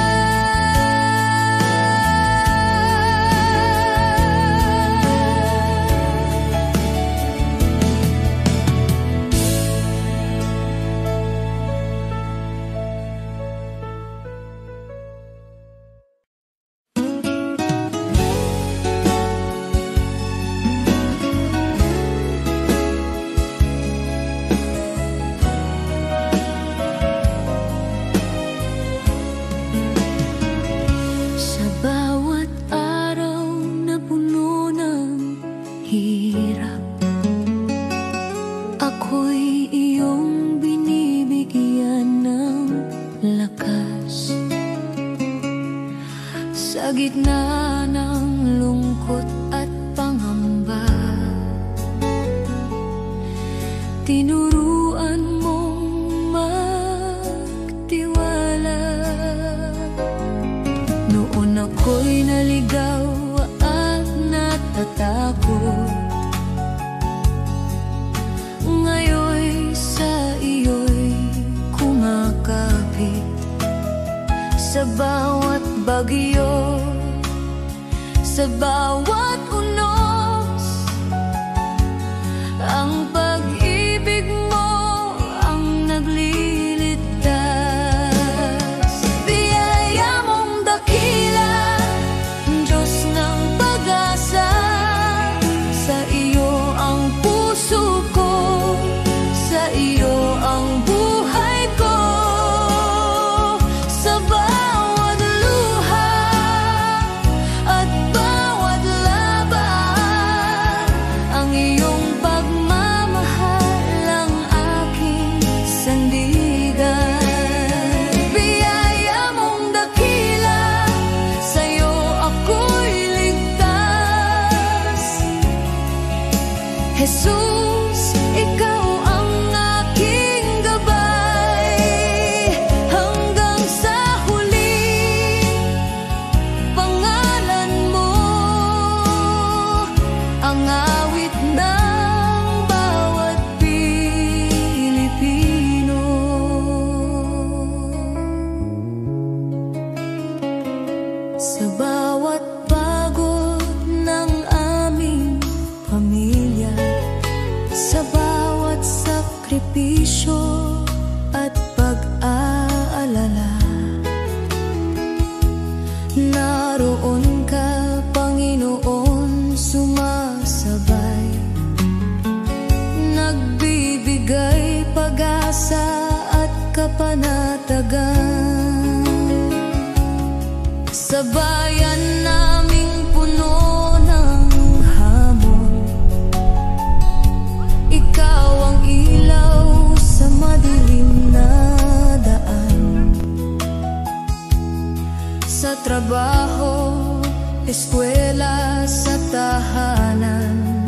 gitna ng lungkot at pangamba, tinuruan mong magtiwala. Noon ako'y naligaw at natatakot, ngayon sa iyo'y kumakapit. Sa bawat bagyo, sa bawat unos, ang pag-ibig mo ang nagliligtas. Biyaya mong dakila, Diyos ng pag-asa, sa iyo ang puso ko, sa iyo ang buhay ko. Sa bawat luha at bawat laban, ang iyong pagmamahal ang aking sandigan. Biyaya mong dakila, sa'yo ako'y ligtas. Jesus, ikaw ang aking gabay, hanggang sa huli. Pangalan mo ang awit ng bawat Pilipino. Sa bawat pagod ng aming pamilya, sa bawat sakripisyo at pag-aalala, naroon ka, Panginoon, sumasabay, nagbibigay pag-asa at kapanatagan. Sa bayan naming puno ng hamon, ikaw ang ilaw sa madilim na daan. Sa trabaho, eskwela, sa tahanan,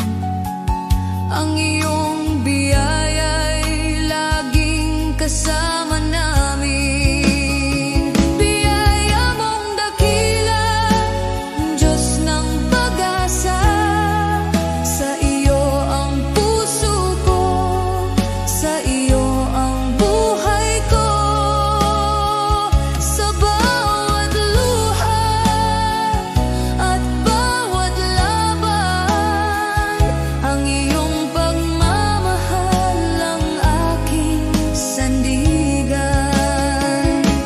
ang iyong biyaya'y laging kasama namin. Biyaya mong dakila, Diyos ng pag-asa, sa iyo ang puso ko, sa iyo ang buhay ko. Sa bawat luha at bawat laban, ang iyong pagmamahal ang aking sandigan.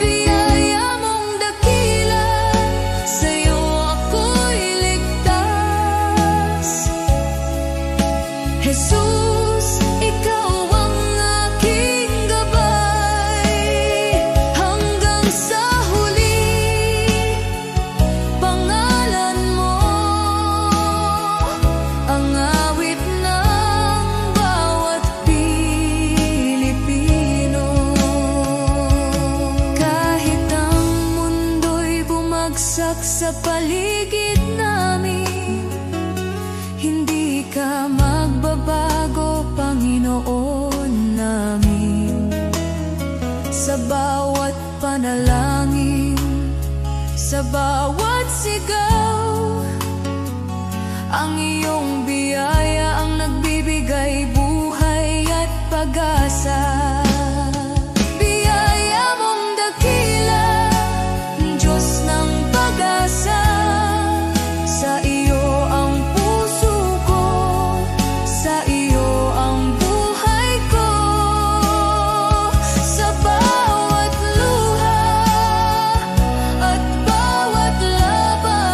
Biyaya mong dakila, sa'yo ako'y ligtas. Jesus, ikaw ang aking gabay, hanggang sa huli. Pangalan mo ang awit ng bawat Pilipino. Kahit ang mundo'y bumagsak sa paligid namin, hindi ka magbabago, Panginoon namin. Sa bawat panalangin, sa bawat sigaw, ang iyong biyaya ang nagbibigay buhay at pag-asa. Biyaya mong dakila, Diyos ng pag-asa, sa iyo ang puso ko, sa iyo ang buhay ko. Sa bawat luha at bawat laban,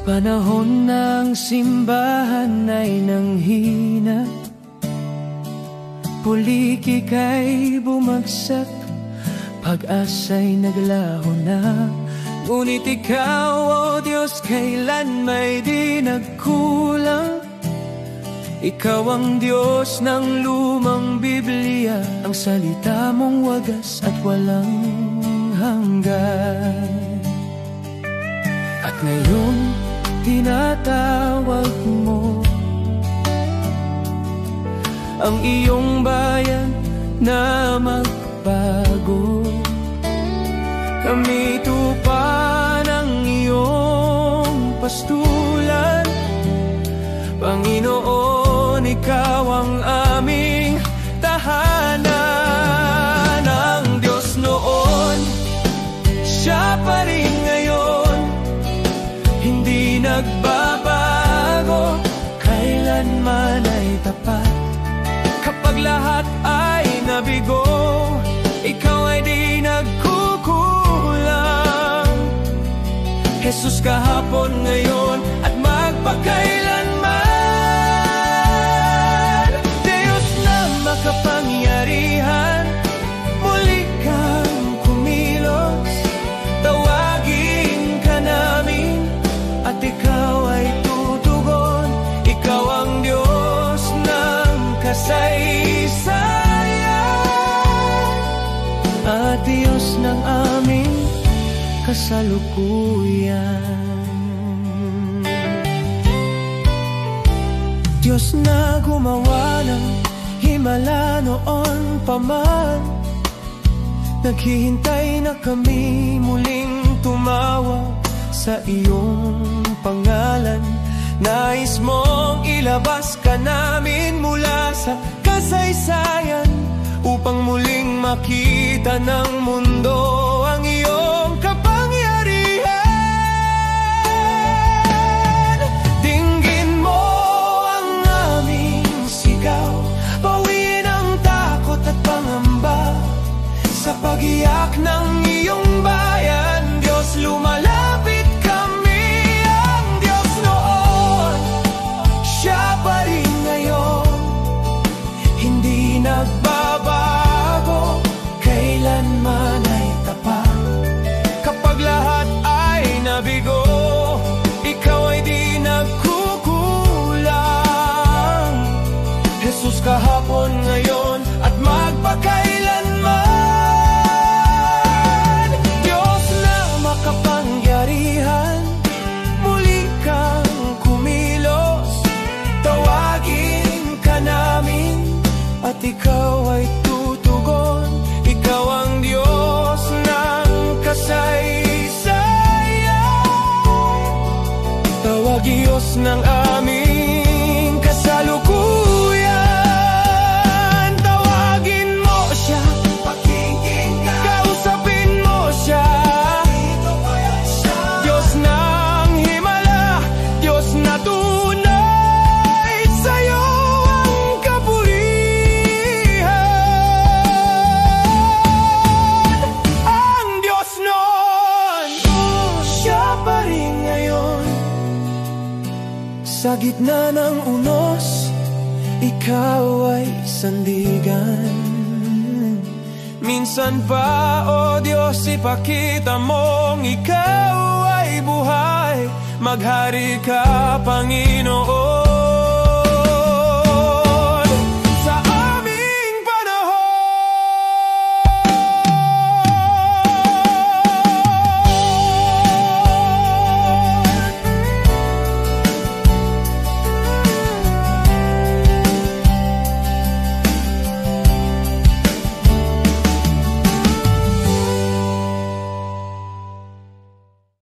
panahon ng simbahan ay nanghina, pulik ika'y bumagsak, pag-asa'y naglaho na. Ngunit ikaw, O Diyos, kailan may di nagkulang. Ikaw ang Diyos ng lumang Biblia, ang salita mong wagas at walang hanggan. At ngayon, tinatawag mo ang iyong bayan na magbago. Kami tupa ng iyong pastulan, Panginoon, ikaw ang aming tahanan. Ang Diyos noon, Siya pa rin ngayon, hindi nagbabago, kailanman ay tapat. Kapag lahat ay nabigo, ikaw ay di nagkukulang. Jesus, kahapon, ngayon at magpakailanman. Diyos na makapangyarihan, muli kang kumilos. Tawagin ka namin at ikaw ay tutugon. Ikaw ang Diyos ng kasaysayan at Diyos ng aming kasalukuyan. Diyos na gumawa ng himala noon pa man, naghihintay na kami muling tumawag sa iyong pangalan. Nais mong ilabas ka namin mula sa kasaysayan, upang muling makita ng mundo ang iyong kapangyarihan. Dinggin mo ang aming sigaw, bawiin ang takot at pangamba. Sa pag-iyak ng iyong bayan, Diyos, lumalapit kami. Ang Diyos noon, Siya pa rin ngayon, hindi nagbabago, kailanman ay tapat. Kapag lahat ay nabigo, ikaw ay di nagkukulang. Jesus, kahapon, ngayon at magpakailanman. Diyos na makapangyarihan, muli kang kumilos. Tawagin ka namin at ikaw ay tutugon. Ikaw ang Diyos ng kasaysayan, tawag Diyos ng aming kasalukuyan. Tawagin mo Siya, pakinggan, kausapin mo Siya. Diyos ng himala, Diyos na tunay, sa'yo ang kapurihan. Ang Diyos noon, Siya pa rin ngayon. Sa gitna ng unos, ikaw ay sandigan. Minsan pa, O Diyos, ipakita mong ikaw ay buhay. Maghari ka, Panginoon.